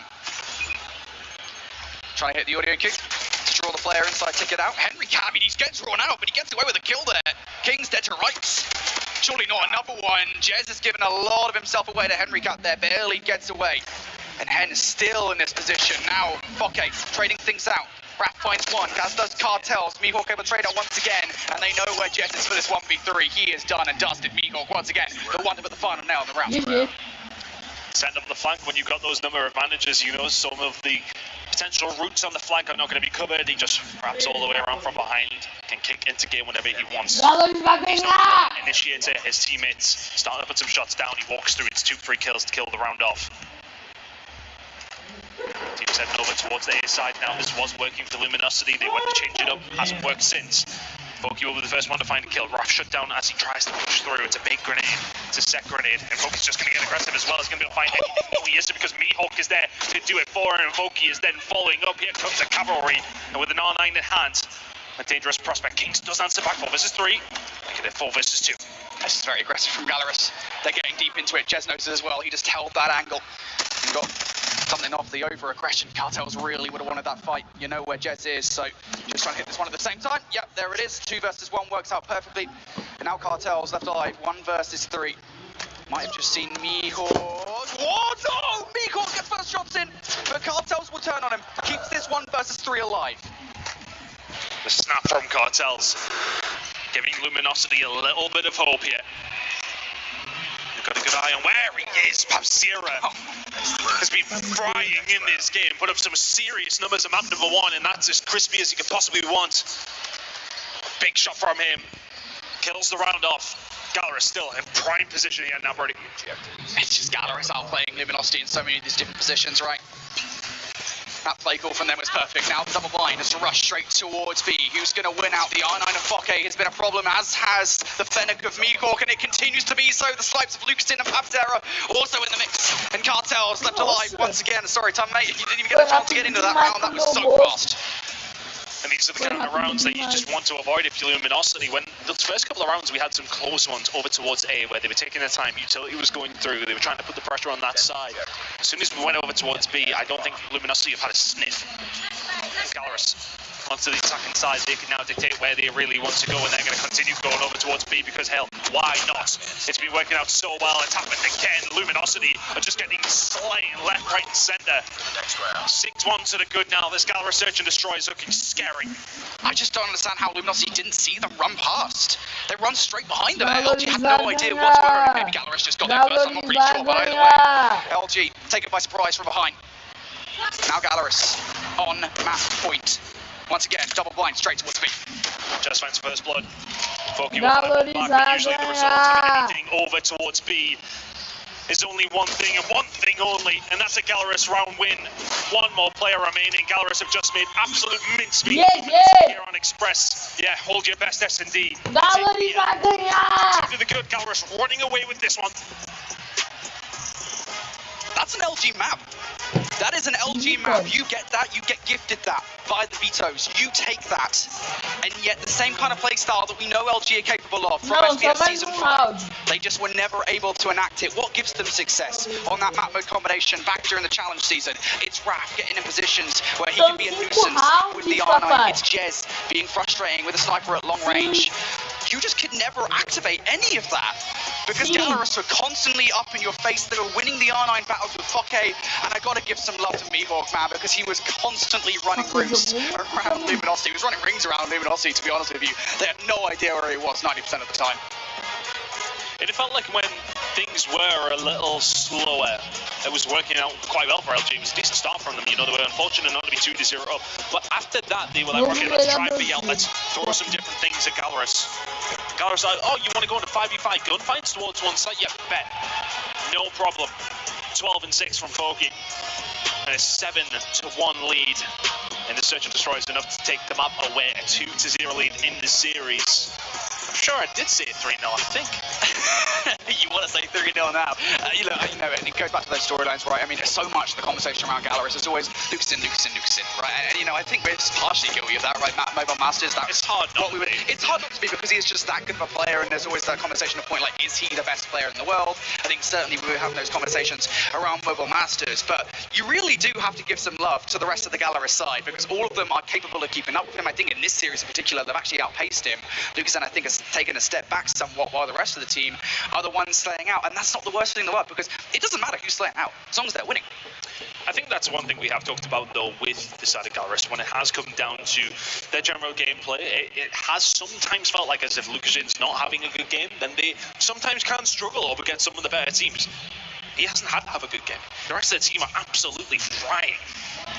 Trying to hit the audio kick to draw the player inside ticket out. Henry Cat, I mean, he gets drawn out, but he gets away with a kill there. King's dead to rights. Surely not another one. Jez has given a lot of himself away to Henry Cat there, barely gets away. And Hen is still in this position. Now, Fokke trading things out. Raph finds one, as does Cartels. Mihawk able to trade out once again, and they know where Jez is for this 1v3. He is done and dusted. Mihawk once again, the one to put the final nail on the round. Setting up the flank when you've got those number of advantages, you know, some of the potential routes on the flank are not going to be covered. He just wraps all the way around from behind, can kick into game whenever he wants. Initiator, his teammates starting to put some shots down. He walks through. It's 2 free kills to kill the round off. Team's heading over towards the A side now. This was working for Luminosity. They went to change it up. Hasn't worked since. Fokke will be the first one to find a kill. Raph shut down as he tries to push through. It's a big grenade. It's a set grenade. And Fokke's just going to get aggressive as well. He's going to be able to find anything. No, he isn't, because Mihawk is there to do it for him. And Fokke is then following up. Here comes the cavalry. And with an R9 in hand, a dangerous prospect. Kings does answer back. 4 versus 3. Make it 4 versus 2. This is very aggressive from Gallerus. They're getting deep into it. Jez knows it as well. He just held that angle. He got something off the over-aggression. Cartels really would have wanted that fight. You know where Jez is, so just trying to hit this one at the same time. Yep, there it is. 2 versus 1 works out perfectly. And now Cartels left alive. 1 versus 3. Might have just seen Mihawk. What? Oh, Mihawk gets first shots in, but Cartels will turn on him. Keeps this 1 versus 3 alive. The snap from Cartels, giving Luminosity a little bit of hope here. You've got a good eye on where he is. Papsira has been frying in this game, put up some serious numbers at map number 1, and that's as crispy as you could possibly want. Big shot from him. Kills the round off. Gallerus still in prime position here now, Brody. It's just Gallerus outplaying Luminosity in so many of these different positions, right? That play call from them was perfect. Now double blind has to rush straight towards B. Who's going to win out? The R9 of Fokke has been a problem, as has the Fennec of Meekork, and it continues to be so. The Snipes of Luxton and Pantera also in the mix. And Cartel's left alive once again. Sorry, Tom, mate, you didn't even get a chance to get into that round. That was so fast. And these are the kind of rounds that you just want to avoid if you're Luminosity. When those first couple of rounds, we had some close ones over towards A, where they were taking their time. Utility was going through. They were trying to put the pressure on that side. As soon as we went over towards B, I don't think Luminosity have had a sniff. Gallerus onto the attacking side, they can now dictate where they really want to go, and they're going to continue going over towards B because, hell, why not? It's been working out so well. It's happened again. Luminosity are just getting slain left, right, and center. 6-1 to the good now. This Gallerus Search and Destroy is looking scary. I just don't understand how Luminosity didn't see them run past. They run straight behind them. LG had no idea what's going on. Maybe Gallerus just got there first. I'm not pretty sure, but either way, LG taken by surprise from behind. Now Gallerus on map point. Once again, double blind straight towards B. Just finds first blood. Fokke will have back, but usually the result of anything over towards B is only one thing and one thing only, and that's a Gallerus round win. One more player remaining. Gallerus have just made absolute mincemeat here on Express. Yeah, hold your best S&D. Gallerus vai ganhar! To the good Gallerus running away with this one. That's an LG map. That is an LG map. You get that, you get gifted that by the Vetoes. You take that. And yet the same kind of playstyle that we know LG are capable of from SBS Season 5. They just were never able to enact it. What gives them success on that map mode combination back during the challenge season? It's Raph getting in positions where he can be a nuisance with the R9. It's Jez being frustrating with a sniper at long range. You just could never activate any of that because Gallerus were constantly up in your face. They were winning the R9 battles with Fokke, and I gotta give some love to Meekork, man, because he was constantly running rings around Luminosity. He was running rings around Luminosity, to be honest with you. They had no idea where he was 90% of the time. It felt like when things were a little slower, it was working out quite well for LG. It was a decent start from them. You know, they were unfortunate not to be 2-0 up. But after that, they were like, okay, let's try and be out. Let's throw some different things at Gallerus. Gallerus like, oh, you want to go into 5v5 gunfights towards one side? Yeah, bet. No problem. 12-6 from Fokke. And a 7-1 lead. And the Search and Destroy is enough to take them up away. A 2-0 lead in the series. I'm sure I did say 3-0, I think. You want to say 3-0 now. You know, and it goes back to those storylines, right? I mean, there's so much the conversation around Gallerus. There's always Luxton, right? And, you know, I think we're just partially guilty of that, right? Mobile Masters, it's hard not to be. It's hard not to be because he is just that good of a player, and there's always that conversation of point, like, is he the best player in the world? I think certainly we were having those conversations around Mobile Masters, but you really do have to give some love to the rest of the Gallerus side because all of them are capable of keeping up with him. I think in this series in particular, they've actually outpaced him. Luxton, I think, has taken a step back somewhat, while the rest of the team are the ones slaying out, and that's not the worst thing in the world because it doesn't matter who's slaying out as long as they're winning. I think that's one thing we have talked about though with the side of Gallerus when it has come down to their general gameplay. It has sometimes felt like as if Luxton's not having a good game, then they sometimes can struggle over against some of the better teams. He hasn't had to have a good game. The rest of the team are absolutely frying.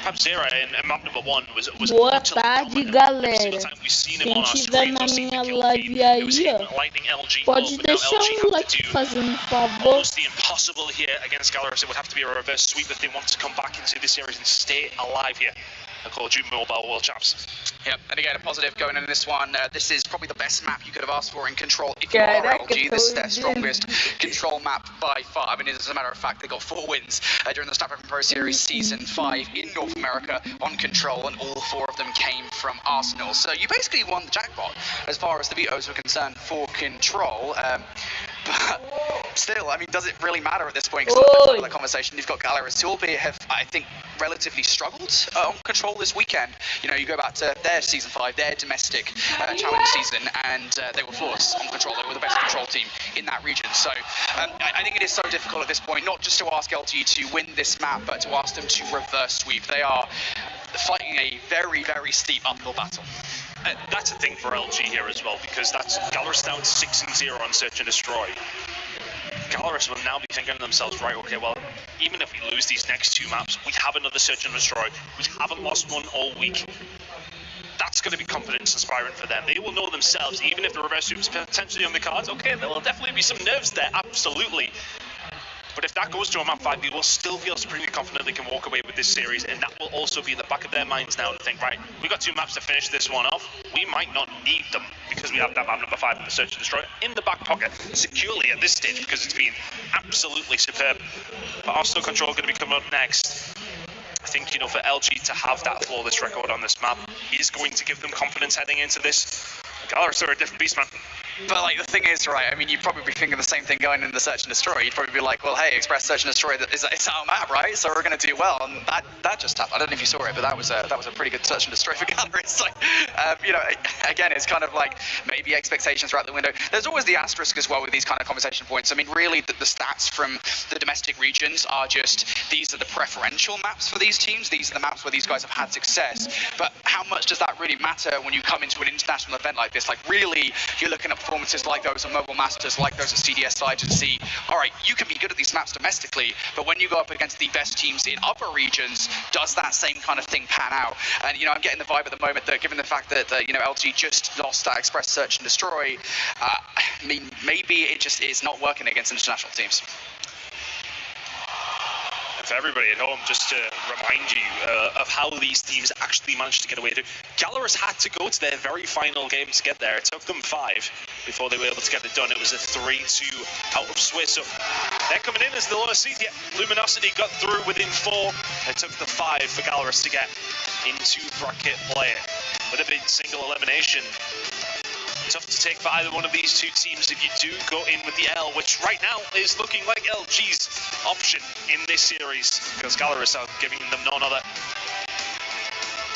Pantera in map number 1 was Boa tarde, galera. Quem estiver na minha live aí, ó, pode deixar like fazendo favor. Almost the impossible here against Gallerus. It would have to be a reverse sweep if they want to come back into this series and stay alive here. I call you Mobile World Champs. Yep, and again, a positive going into this one. This is probably the best map you could have asked for in Control. If you are LG, this is their strongest Control map by far. I mean, as a matter of fact, they got 4 wins during the Snapdragon Pro Series Season 5 in North America on Control, and all 4 of them came from Arsenal. So you basically won the jackpot as far as the Vetoes were concerned for Control. But still, I mean, does it really matter at this point? Because on the conversation, you've got Gallerus, who albeit have, I think, relatively struggled on Control this weekend. You know, you go back to their Season 5, their domestic challenge season, and they were flawless on Control. They were the best Control team in that region. So I think it is so difficult at this point, not just to ask LG to win this map, but to ask them to reverse sweep. They are fighting a very, very steep uphill battle. That's a thing for LG here as well, because that's Gallerus down 6-0 on Search and Destroy. Gallerus will now be thinking to themselves, right, okay, well, even if we lose these next 2 maps, we have another Search and Destroy. We haven't lost one all week. That's going to be confidence inspiring for them. They will know themselves, even if the reverse sweep is potentially on the cards, okay, there will definitely be some nerves there, absolutely. But if that goes to a map 5, they will still feel supremely confident they can walk away with this series, and that will also be in the back of their minds now to think, right, we got 2 maps to finish this one off. We might not need them because we have that map number 5 in the Search and Destroy in the back pocket securely at this stage because it's been absolutely superb. But Arsenal Control going to be coming up next. I think, you know, for LG to have that flawless record on this map is going to give them confidence heading into this. Gallerus are a different beast, man. But like the thing is, right, I mean, you'd probably be thinking the same thing going into the Search and Destroy. You'd probably be like, well, hey, Express Search and Destroy is our map, right? So we're going to do well. And that just happened. I don't know if you saw it, but that was a pretty good Search and Destroy for Gallerus. So, you know, again, it's kind of like maybe expectations are out the window. There's always the asterisk as well with these kind of conversation points. I mean, really, the stats from the domestic regions are just these are the preferential maps for these teams. These are the maps where these guys have had success. But how much does that really matter when you come into an international event like this? Like, really, you're looking at performances like those of Mobile Masters, like those of CDSI to see, all right, you can be good at these maps domestically, but when you go up against the best teams in other regions, does that same kind of thing pan out? And, you know, I'm getting the vibe at the moment that given the fact that, you know, LG just lost that Express Search and Destroy, I mean, maybe it just is not working against international teams. For everybody at home, just to remind you of how these teams actually managed to get away through. Gallerus had to go to their very final game to get there. It took them 5 before they were able to get it done. It was a 3-2 out of Swiss. So they're coming in as the lowest seed. Yeah, Luminosity got through within 4. It took the 5 for Gallerus to get into bracket play. With a big single elimination. Tough to take for either one of these two teams if you do go in with the L, which right now is looking like LG's option in this series, because Gallerus are giving them none other.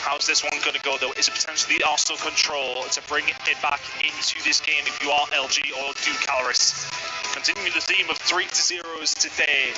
How's this one going to go, though? Is it potentially the Arsenal Control to bring it back into this game if you are LG, or do Gallerus? Continuing the theme of 3-0s today.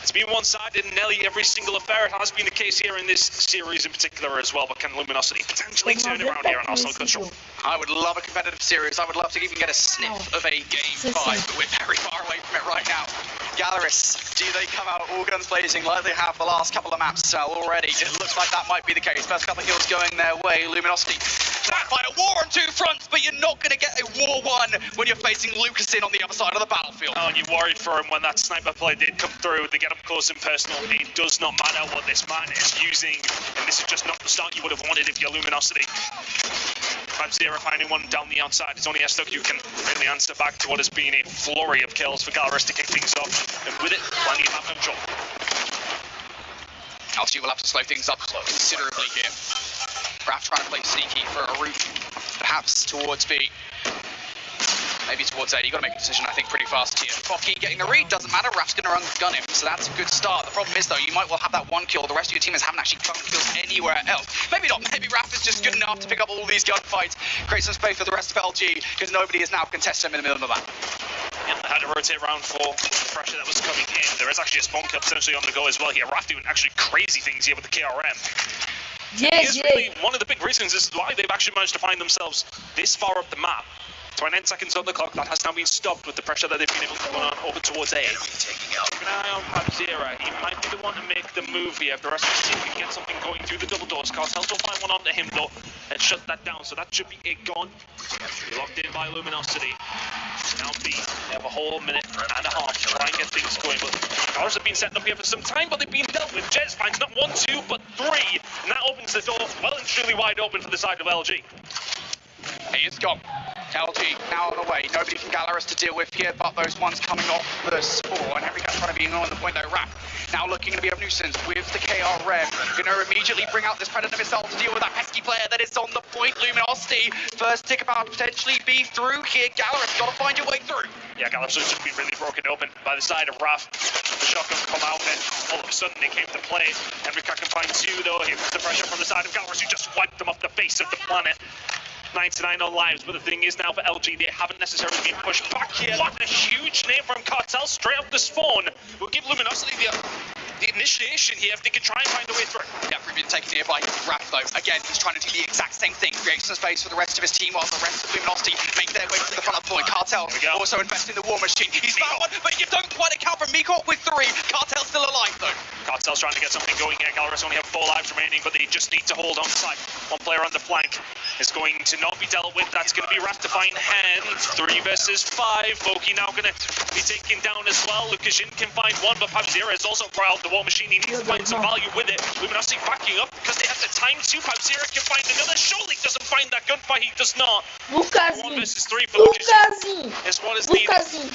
It's been one-sided and nearly every single affair. It has been the case here in this series in particular as well, but can Luminosity potentially turn it around here on Arsenal Control? I would love a competitive series. I would love to even get a sniff of a game 5, but we're very far away from it right now. Gallerus, do they come out all guns blazing like they have the last couple of maps already? It looks like that might be the case. First couple of kills going their way. Luminosity trying to fight a war on 2 fronts, but you're not going to get a war won when you're facing Lucasin on the other side of the battlefield. Oh, and you worried for him when that sniper play did come through. They get up close and personal. It does not matter what this man is using, and this is just not the start you would have wanted if you're Luminosity. 5-0 finding one down the outside. It's only Estok who can really answer back to what has been a flurry of kills for Gallerus to kick things off, and with it, plenty of map control. LG will have to slow things up considerably here. Raph trying to play sneaky for a route, perhaps towards B. Maybe towards A. You've got to make a decision, I think, pretty fast here. Focky getting the read, doesn't matter. Raph's going to gun him, so that's a good start. The problem is, though, you might well have that 1 kill. The rest of your teamers haven't actually gotten kills anywhere else. Maybe not. Maybe Raph is just good enough to pick up all these gunfights, create some space for the rest of LG, because nobody is now contesting him in the middle of the map. Yeah, they had to rotate around for the pressure that was coming in. There is actually a spawn kill potentially on the go as well here. Raph doing actually crazy things here with the KRM. He is really one of the big reasons as to why they've actually managed to find themselves this far up the map. 29 seconds on the clock, that has now been stopped with the pressure that they've been able to put on over towards A. Keep an eye on Pabzera. He might be the one to make the move here. If the rest of the team can get something going through the double doors, Cartels will find one onto him though and shut that down, so that should be it gone. Be locked in by Luminosity. Now B, they have a whole minute and a half to try and get things going, but Gallerus have been setting up here for some time, but they've been dealt with. Jez finds not 1, 2, but 3, and that opens the door well and truly wide open for the side of LG. He is gone. LG now on the way. Nobody from Gallerus to deal with here, but those ones coming off the spore. And every guy trying to be on the point though. Raph now looking to be a nuisance with the KRM. Going to immediately bring out this Predator missile to deal with that pesky player that is on the point. Luminosity. First tick about to potentially be through here. Gallerus got to find your way through. Yeah, Gallerus has just been really broken open by the side of Raph. The shotgun come out and all of a sudden they came to play. Henrik can find 2 though. Here comes the pressure from the side of Gallerus who just wiped them off the face of the planet. 99 on lives, but the thing is now for LG, they haven't necessarily been pushed back here. What a huge name from Cartel straight off the spawn. Will give Luminosity the initiation here if they can try and find a way through. Yeah, Ruben taken here by Raph though. Again, he's trying to do the exact same thing. Create some space for the rest of his team while the rest of Luminosity make their way to the front of the point. Cartel also invest in the war machine. He's found one, but you don't quite account for Miko with 3. Cartel's still alive though. Cartel's trying to get something going here. Gallerus only have 4 lives remaining, but they just need to hold on tight. One player on the flank. is going to not be dealt with. That's going to be Ratifying Hand. 3 versus 5. Foki now going to be taken down as well. Lukashin can find one, but Pabzera is also proud of the War Machine. He needs to find some value with it. Luminosity backing up because they have the time to. Pabzera can find another. Surely doesn't find that gunfight. He does not. 1 versus 3 for Lukashin. Is what is needed.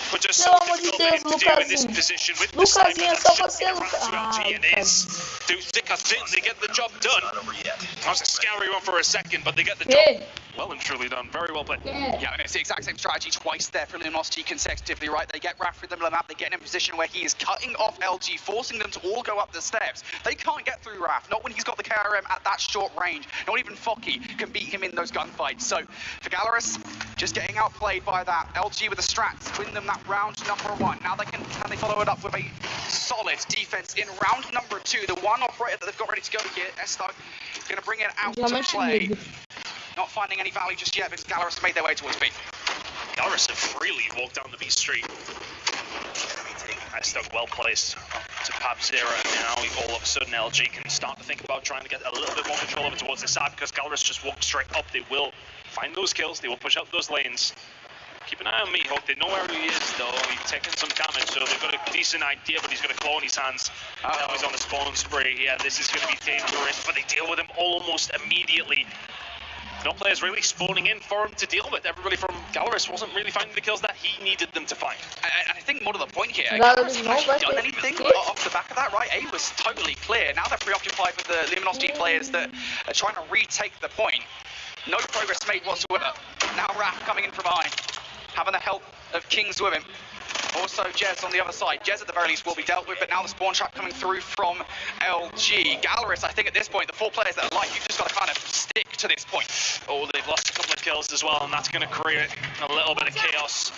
But just so difficult to do in this position with the sniper that's shipping around to LG, and is through thick or thin. They get the job done. That was a scary one for a second, but they get the job well and truly done. Very well played. Yeah, and it's the exact same strategy twice there for Luminosity consecutively, right? They get Raph with them on the map, they get in a position where he is cutting off LG, forcing them to all go up the steps. They can't get through Raph, not when he's got the KRM at that short range. Not even Foki can beat him in those gunfights. So, for Gallerus, just getting outplayed by that. LG with the strats, win them that round number 1. Now can they follow it up with a solid defense in round number 2. The one operator that they've got ready to go here, Estog, going to bring it out to play. Not finding any value just yet because Gallerus made their way towards B. Gallerus have freely walked down the B street. Estog well placed to Pabzera. Now all of a sudden LG can start to think about trying to get a little bit more control over towards the side because Gallerus just walked straight up. They will find those kills. They will push out those lanes. Keep an eye on Mihawk. They know where he is though. He's taking some damage, so they've got a decent idea, but he's got a claw in his hands. Now he's on the spawn spree. Yeah, this is going to be dangerous, but they deal with him almost immediately. No players really spawning in for him to deal with. Everybody from Gallerus wasn't really finding the kills that he needed them to find. I think more to the point here, Gallerus haven't actually done anything off the back of that, right? A was totally clear. Now they're preoccupied with the Luminosity players that are trying to retake the point. No progress made whatsoever. Now Raph coming in from behind, having the help of Kings with him. Also Jez on the other side. Jez at the very least will be dealt with, but now the spawn trap coming through from LG. Gallerus, I think at this point, the 4 players that are alive, you've just got to kind of stick to this point. Oh, they've lost a couple of kills as well, and that's going to create a little bit of chaos.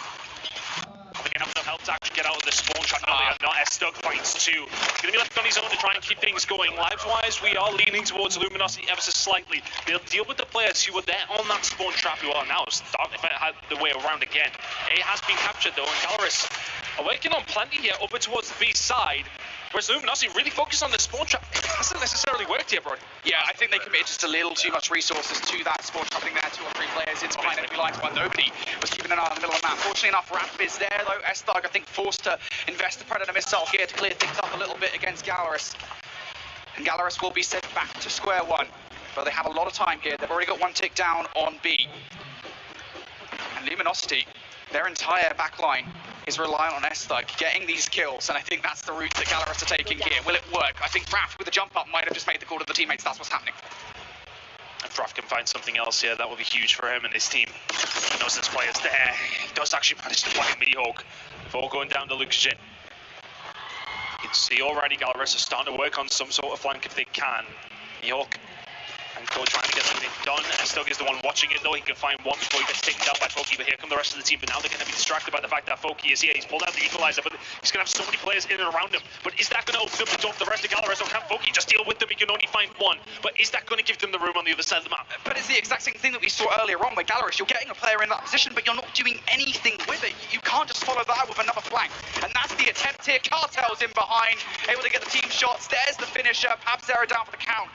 They can have enough help to actually get out of the spawn trap. No, they are not. Estog finds 2. He's going to be left on his own to try and keep things going. Lives-wise, we are leaning towards Luminosity ever so slightly. They'll deal with the players who were there on that spawn trap, who are now starting to find the way around again. A has been captured, though, and Gallerus are working on plenty here over towards the B side. Whereas Luminosity really focused on the spawn trap. It hasn't necessarily worked here, bro. Yeah, I think they committed just a little too much resources to that spawn trapping there. 2 or 3 players in behind enemy lines while nobody was keeping an eye on the middle of the map. Fortunately enough, Ramp is there though. Estog, I think, forced to invest the Predator missile here to clear things up a little bit against Gallerus. And Gallerus will be sent back to square 1. But they have a lot of time here. They've already got 1 tick down on B. And Luminosity, their entire backline is relying on Estog getting these kills, and I think that's the route that Gallerus are taking here. Will it work? I think Raph with the jump up might have just made the call to the teammates. That's what's happening. If Raph can find something else here, that would be huge for him and his team. He knows there's players there. He does actually manage to find Mihawk before going down to Lukashin. You can see already Gallerus are starting to work on some sort of flank if they can. Mihawk and Code trying to get something done. Estog is the one watching it though. He can find one before he gets taken down by Foki, but here come the rest of the team. But now they're going to be distracted by the fact that Foki is here. He's pulled out the equalizer, but he's going to have so many players in and around him. But is that going to open up the door for the rest of Gallerus, or can Foki just deal with them? He can only find one. But is that going to give them the room on the other side of the map? But it's the exact same thing that we saw earlier on with Gallerus. You're getting a player in that position, but you're not doing anything with it. You can't just follow that with another flank. And that's the attempt here. Cartel's in behind, able to get the team shots. There's the finisher. Pabzera down for the count.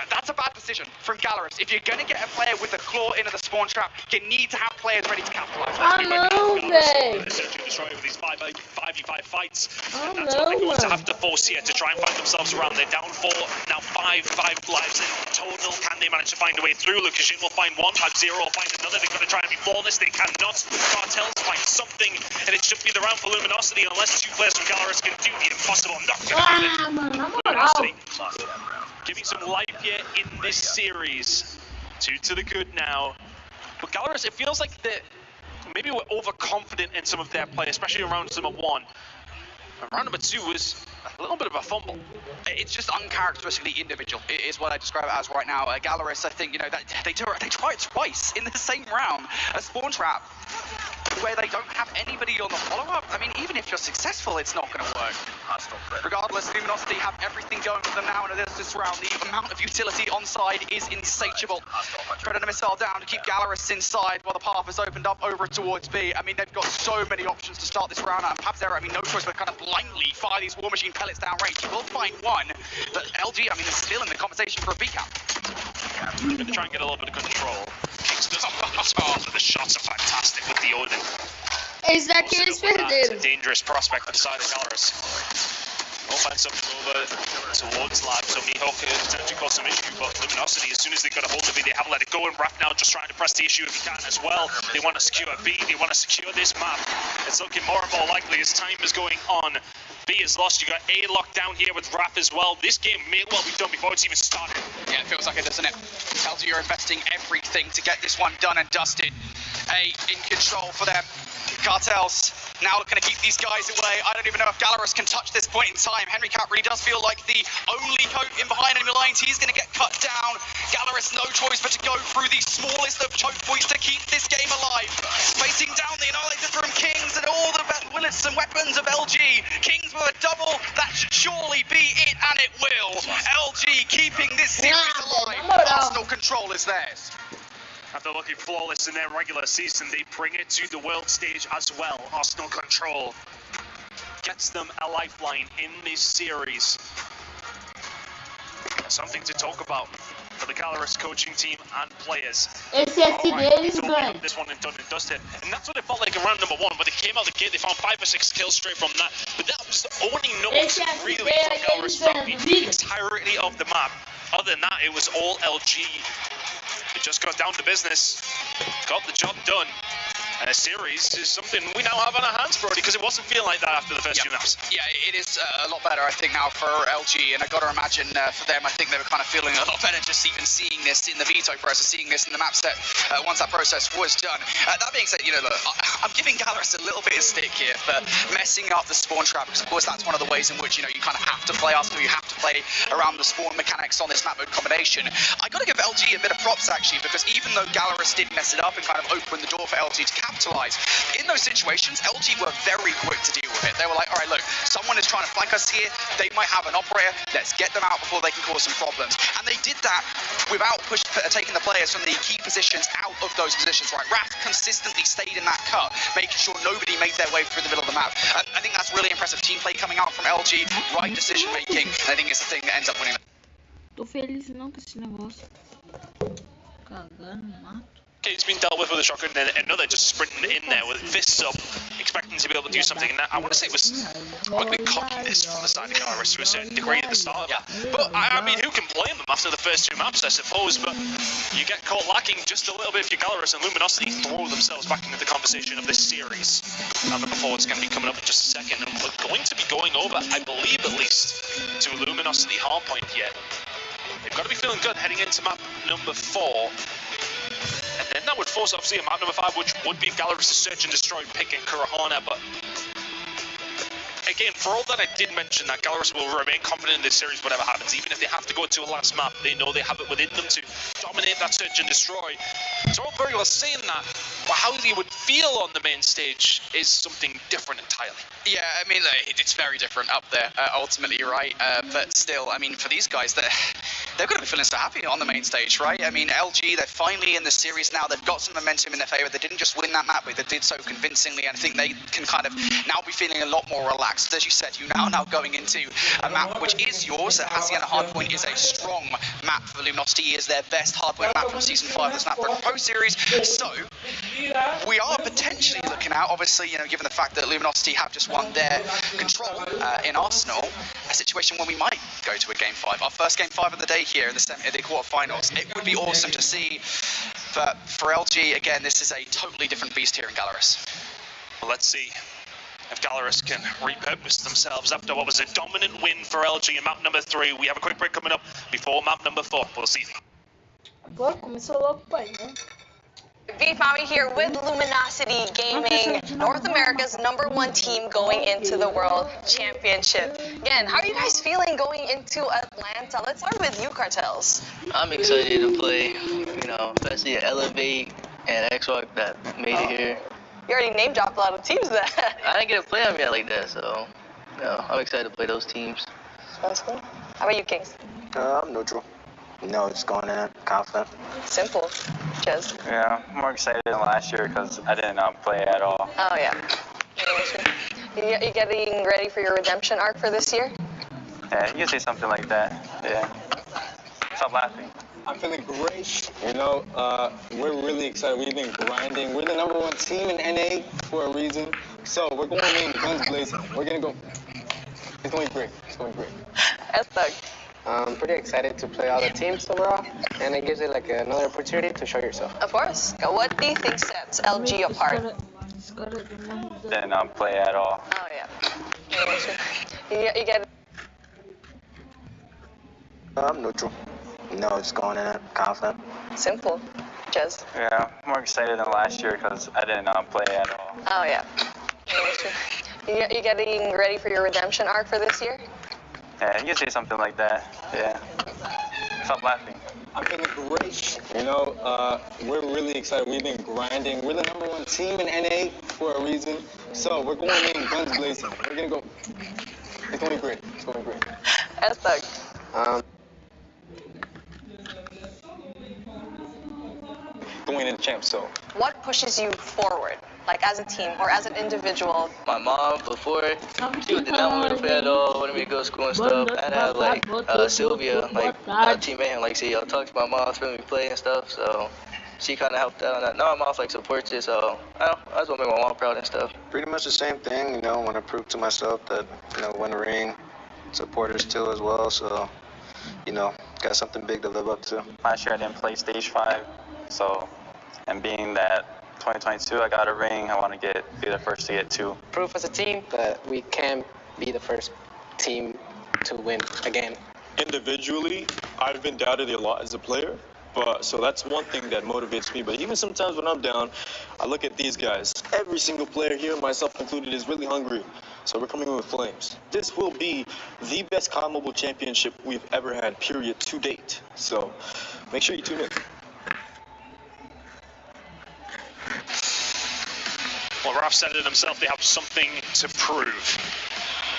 That's a bad decision from Gallerus. If you're going to get a player with a claw into the spawn trap, you need to have players ready to capitalize. I know, babe. They're searching to destroy with these 5v5 fights. And that's what they're going to have to force here to try and find themselves around. They're down 4, now 5 lives in total. Can they manage to find a way through? Lukashin will find one, Pabzera will find another. They're going to try and be flawless. They cannot. Cartels find something, and it should be the round for Luminosity unless 2 players from Gallerus can do the impossible. Not going to happen. Luminosity giving some life here in this series. 2 to the good now. But Gallerus, it feels like maybe we're overconfident in some of their play, especially around number 1. And round number 2 was a little bit of a fumble. It's just uncharacteristically individual, is what I describe it as right now. Gallerus, I think, they try it twice in the same round. A spawn trap where they don't have anybody on the follow-up. I mean, even if you're successful, it's not going to work. Regardless, Luminosity have everything going for them now, and this round, the amount of utility on side is insatiable. Predator missile down to keep Gallerus inside while the path has opened up over towards B. I mean, they've got so many options to start this round, and Pabzera, I mean, no choice but kind of blindly fire these War Machine pellets down range. You will find one, but LG, I mean, is still in the conversation for a B cap. We're going to try and get a little bit of control. But the shots are fantastic with the Odin. Esse daqui eles perderam. It's a dangerous prospect for the side of Gallerus. We'll find something over towards Lab, so Mihawk could potentially cause some issue, but Luminosity, as soon as they got a hold of it, they haven't let it go, and Raph now just trying to press the issue if he can as well. They want to secure B, they want to secure this map. It's looking more and more likely as time is going on. B is lost, you got A locked down here with Raph as well. This game may well be done before it's even started. Yeah, it feels like it, doesn't it? LG are investing everything to get this one done and dusted. A in control for them. Cartels now looking to keep these guys away. I don't even know if Gallerus can touch this point in time. Henry Cat really does feel like the only hope in behind enemy lines. He's going to get cut down. Gallerus no choice but to go through the smallest of choke points to keep this game alive. Facing down the Annihilator from Kings and all the bullets and weapons of LG. Kings with a double. That should surely be it, and it will. LG keeping this series alive. Arsenal control is theirs. After looking flawless in their regular season, they bring it to the world stage as well. Arsenal control gets them a lifeline in this series. Something to talk about for the Gallerus coaching team and players. Esse SD deles ganha. This one and done and dusted. And that's what it felt like around number one. When they came out the gate, they found 5 or 6 kills straight from that. But that was the only note really from Gallerus throughout the entirety of the map. Other than that, it was all LG. It just got down to business, got the job done, and a series is something we now have on our hands, Brody, because it wasn't feeling like that after the first few maps. Yeah, it is a lot better, I think, now for LG, and I've got to imagine for them, I think they were kind of feeling a lot better just even seeing this in the veto process, seeing this in the map set once that process was done. That being said, you know, look, I'm giving Gallerus a little bit of stick here for messing up the spawn trap, because of course that's one of the ways in which, you know, you kind of have to play Arsenal, you have to play around the spawn mechanics on this map mode combination. I got to give LG a bit of props, actually, because even though Gallerus did mess it up and kind of open the door for LG to capitalize, in those situations, LG were very quick to deal with it. They were like, all right, look, someone is trying to flank us here. They might have an operator. Let's get them out before they can cause some problems. And they did that without taking the players from the key positions out of those positions, right? Raph consistently stayed in that cut, making sure nobody made their way through the middle of the map. I think that's really impressive team play coming out from LG, right decision making, and I think it's the thing that ends up winning. Tô feliz não com esse negócio. Cagando, mato. Okay, it's been dealt with a shotgun, and another just sprinting in there with fists up, expecting to be able to do something. And that, I want to say it was ugly cockiness from the side of Gallerus to a certain degree at the start. Yeah. But I mean, who can blame them after the first 2 maps, I suppose? But you get caught lacking just a little bit if you're Gallerus, and Luminosity throw themselves back into the conversation of this series. Number 4 is going to be coming up in just a second, and we're going to be going over, I believe at least, to Luminosity hardpoint here. They've got to be feeling good heading into map number 4. And then that would force obviously a map number 5, which would be Gallerus' search and destroy pick and Kurahana, but again, for all that I did mention that Gallerus will remain confident in this series, whatever happens, even if they have to go to a last map, they know they have it within them to dominate that search and destroy. So all very well saying that, but how they would feel on the main stage is something different entirely. Yeah, I mean, it's very different up there, ultimately, right? But still, I mean, for these guys, they're going to be feeling so happy on the main stage, right? I mean, LG, they're finally in the series now. They've got some momentum in their favor. They didn't just win that map, but they did so convincingly. And I think they can kind of now be feeling a lot more relaxed. As you said, you now going into a map which is yours. Hacienda Hardpoint is a strong map for Luminosity. It is their best hardpoint map from Season 5 of the Snap Pro Series. So we are potentially looking at, obviously, you know, given the fact that Luminosity have just won their control in Arsenal, a situation where we might go to a Game 5. Our first Game 5 of the day here in the quarterfinals. It would be awesome to see, but for LG, again, this is a totally different beast here in Gallerus. Well, let's see if Gallerus can repurpose themselves after what was a dominant win for LG in map number 3. We have a quick break coming up before map number 4. We'll see. Agora começou logo o pai, né? Vfami here with Luminosity Gaming, North America's #1 team going into the World Championship. Again, how are you guys feeling going into Atlanta? Let's start with you, Cartels. I'm excited to play, you know, especially Elevate and X-Rock that made it here. You already name dropped a lot of teams there. I didn't get to play them yet like that, so, you know, I'm excited to play those teams. That's cool. How about you, Kings? I'm neutral. You know, it's going in confident. Simple. Jez? Yeah, I'm more excited than last year because I didn't play at all. Oh, yeah. You getting ready for your redemption arc for this year? Yeah, you can say something like that. Yeah. Stop laughing. I'm feeling great. You know, we're really excited. We've been grinding. We're the #1 team in NA for a reason. So we're going in guns blazing. We're gonna go. It's going great. It's going great. I'm pretty excited to play all the teams overall, and it gives it like another opportunity to show yourself. Of course. What do you think sets LG apart? Didn't play at all. Oh, yeah. You get I'm neutral. No, just going in confident. simple. Jez? Yeah, more excited than last year because I didn't play at all. Oh, yeah. You getting ready for your redemption arc for this year? Yeah, you can say something like that. Yeah. Stop laughing. I'm feeling great. You know, we're really excited. We've been grinding. We're the #1 team in NA for a reason. So we're going in guns blazing. We're gonna go. It's going great. It's going great. Going in the champ, so. What pushes you forward, like as a team or as an individual? My mom, before, she did not want me to play at all, wanted me to go to school and stuff. I'd have like Sylvia, like a teammate, and like say, yo, talk to my mom, let me play and stuff. So she kind of helped out on that. Now my mom like supports it, so I just want to make my mom proud and stuff. Pretty much the same thing, you know, want to prove to myself that, you know, win a ring, supporters too as well, so, you know, got something big to live up to. Last year I didn't play stage 5, so, and being that 2022 I got a ring, I want to be the first to get 2. Proof as a team that we can be the first team to win again. Individually, I've been doubted a lot as a player, but so that's one thing that motivates me. But even sometimes when I'm down, I look at these guys. Every single player here, myself included, is really hungry. So we're coming in with flames. This will be the best COD Mobile Championship we've ever had, period, to date. So make sure you tune in. Well, Raf said it himself, they have something to prove.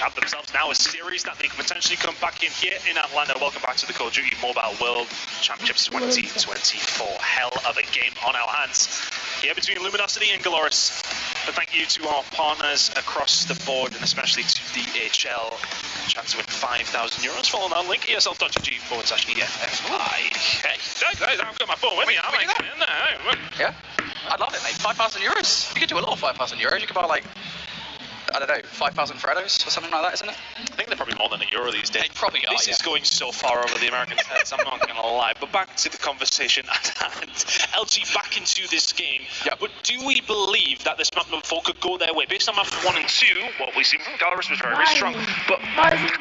Have themselves now a series that they can potentially come back in here in Atlanta. Welcome back to the Call of Duty Mobile World Championships 2024. Hell of a game on our hands here between Luminosity and Galoris. But thank you to our partners across the board, and especially to DHL. Chance to win €5,000. Follow that link, ESL.GG/EFFI. Hey, guys, I've got my phone with me. I'm like, in there. Yeah, I'd love it, mate. €5,000. You could do a lot of €5,000. You could buy like, I don't know, 5,000 Freddos or something like that, isn't it? I think they're probably more than €1 these days. They probably are, This is going so far over the Americans' heads, I'm not going to lie. But back to the conversation at hand. LG back into this game. Yeah. But do we believe that this map number 4 could go their way? Based on map 1 and 2, what we see from Galoris was very, very strong. But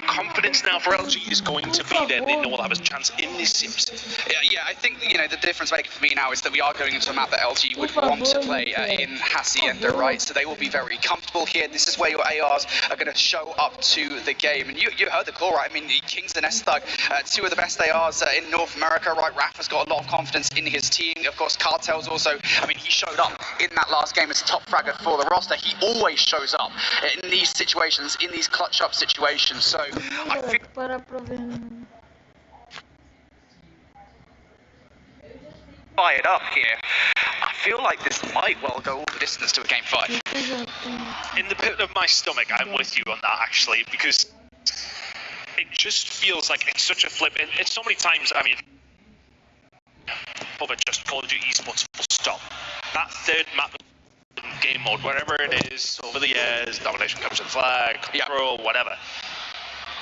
confidence now for LG is going to be there. They know they'll have a chance in this series. Yeah, I think, you know, the difference maker for me now is that we are going into a map that LG would want to play in Hacienda, right? So they will be very comfortable here. This is where your ARs are going to show up to the game. And you heard the call, right? I mean, Kings and S-Thug, 2 of the best ARs in North America, right? Rafa's got a lot of confidence in his team. Of course, Cartel's also, I mean, he showed up in that last game as top fragger for the roster. He always shows up in these situations, in these clutch up situations. So I feel fired up here. I feel like this might well go all the distance to a game 5. In the pit of my stomach, I'm with you on that, actually, because it just feels like it's such a flip. And it's so many times, I mean, over just Call of Duty esports, full stop. That third map game mode, wherever it is, over the years, domination comes to the flag, control, whatever.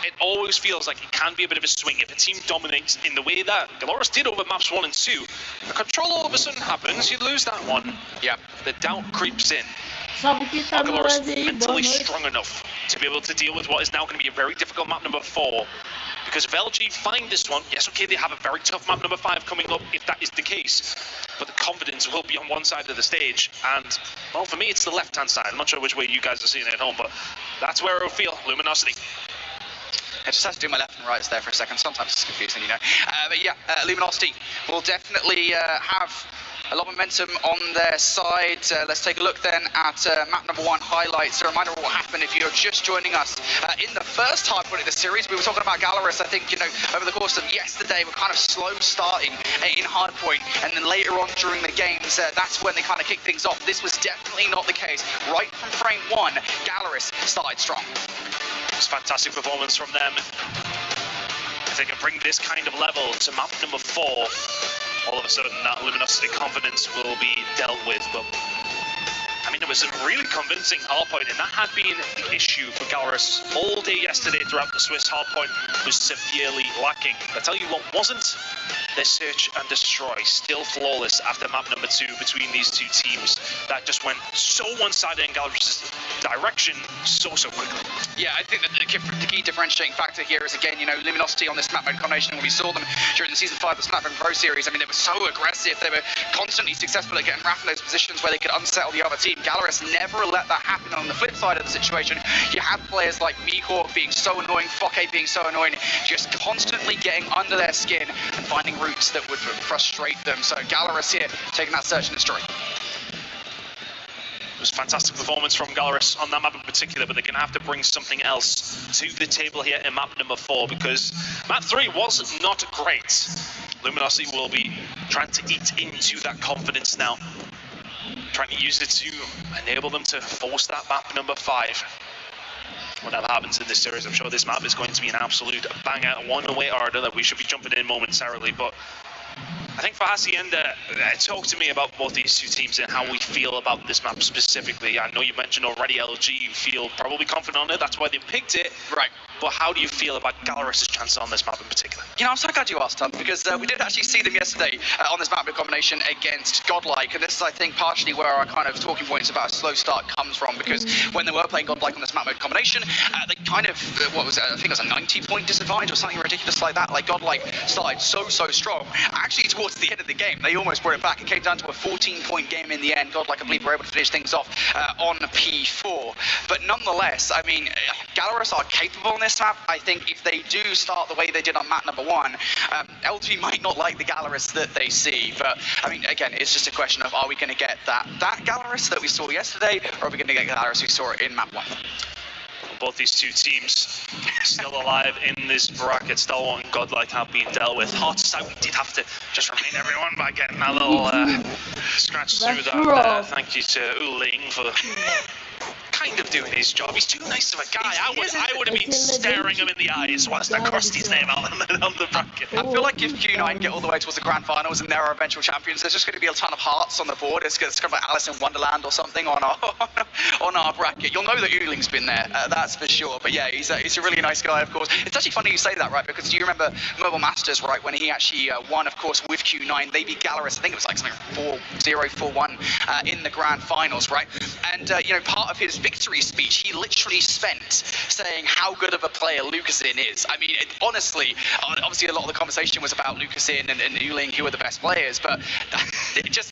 It always feels like it can be a bit of a swing if a team dominates in the way that Galoris did over maps 1 and 2. The control all of a sudden happens, you lose that one. Yeah. The doubt creeps in. Galoris mentally strong enough to be able to deal with what is now going to be a very difficult map number 4. Because if LG find this one, yes, okay, they have a very tough map number 5 coming up if that is the case. But the confidence will be on one side of the stage. And, well, for me, it's the left-hand side. I'm not sure which way you guys are seeing it at home, but that's where it will feel. Luminosity. I just had to do my left and rights there for a second. Sometimes it's confusing, you know. But yeah, Luminosity will definitely have a lot of momentum on their side. Let's take a look then at map number 1 highlights. A reminder of what happened if you're just joining us. In the first hardpoint of the series, we were talking about Galoris. I think, you know, over the course of yesterday, we're kind of slow starting in hardpoint. And then later on during the games, that's when they kind of kicked things off. This was definitely not the case. Right from frame 1, Galoris started strong. It's fantastic performance from them. if they can bring this kind of level to map number 4, all of a sudden that Luminosity confidence will be dealt with. But I mean, it was a really convincing hardpoint, and that had been the issue for Gallerus all day yesterday throughout the Swiss. Hardpoint was severely lacking. I tell you what wasn't, their search and destroy, still flawless after map number 2 between these two teams. That just went so one-sided in Gallerus' direction so quickly. Yeah, I think that the key differentiating factor here is, again, Luminosity on this map mode combination, when we saw them during the Season 5 of the Snapdragon Pro Series, I mean, they were so aggressive. They were constantly successful at getting Raph in those positions where they could unsettle the other team. Gallerus never let that happen. On the flip side of the situation, you had players like Mihawk being so annoying, Fokke being so annoying, just constantly getting under their skin and finding routes that would frustrate them. So Gallerus here taking that search and destroy. It was a fantastic performance from Gallerus on that map in particular, but they're going to have to bring something else to the table here in map number 4, because map 3 was not great. Luminosity will be trying to eat into that confidence now, trying to use it to enable them to force that map number 5. Whatever happens in this series, I'm sure this map is going to be an absolute banger, one way or another. We should be jumping in momentarily, but I think for Hacienda, talk to me about both these two teams and how we feel about this map specifically. I know you mentioned already LG, you feel probably confident on it, that's why they picked it. Right. But how do you feel about Gallerus' chances on this map in particular? I'm so glad you asked, Tom, because we did actually see them yesterday on this map combination against Godlike, and this is, I think, partially where our kind of talking points about a slow start comes from, because when they were playing Godlike on this map mode combination, they kind of, what was it, I think it was a 90-point disadvantage or something ridiculous like that. Like, Godlike started so strong. Actually, towards the end of the game, they almost brought it back. It came down to a 14-point game in the end. Godlike, I believe, were able to finish things off on P4. But nonetheless, I mean, Gallerus are capable in this map. I think if they do start the way they did on map number 1, LG might not like the Gallerus that they see. But, I mean, again, it's just a question of, are we going to get that Gallerus that we saw yesterday, or are we going to get Gallerus we saw in map 1? Both these two teams still alive in this bracket. Stalwart and Godlike have been dealt with. Hard to say, we did have to just remind everyone by getting a little scratch through that. Thank you to Uling for kind of doing his job. He's too nice of a guy. I would have been staring him in the eyes whilst I crossed his name out on the bracket. I feel like if Q9 get all the way towards the grand finals and they're our eventual champions, there's just going to be a ton of hearts on the board. It's kind of like Alice in Wonderland or something on our bracket. You'll know that Uling's been there, that's for sure. But yeah, he's a really nice guy, of course. It's actually funny you say that, right? Because do you remember Mobile Masters, right? When he actually won, of course, with Q9, they beat Gallerus. I think it was like something 4-0, 4-1 in the grand finals, right? And part of his victory speech, he literally spent saying how good of a player Lucasin is. I mean, honestly, obviously a lot of the conversation was about Lucasin and Uling, who are the best players, but it just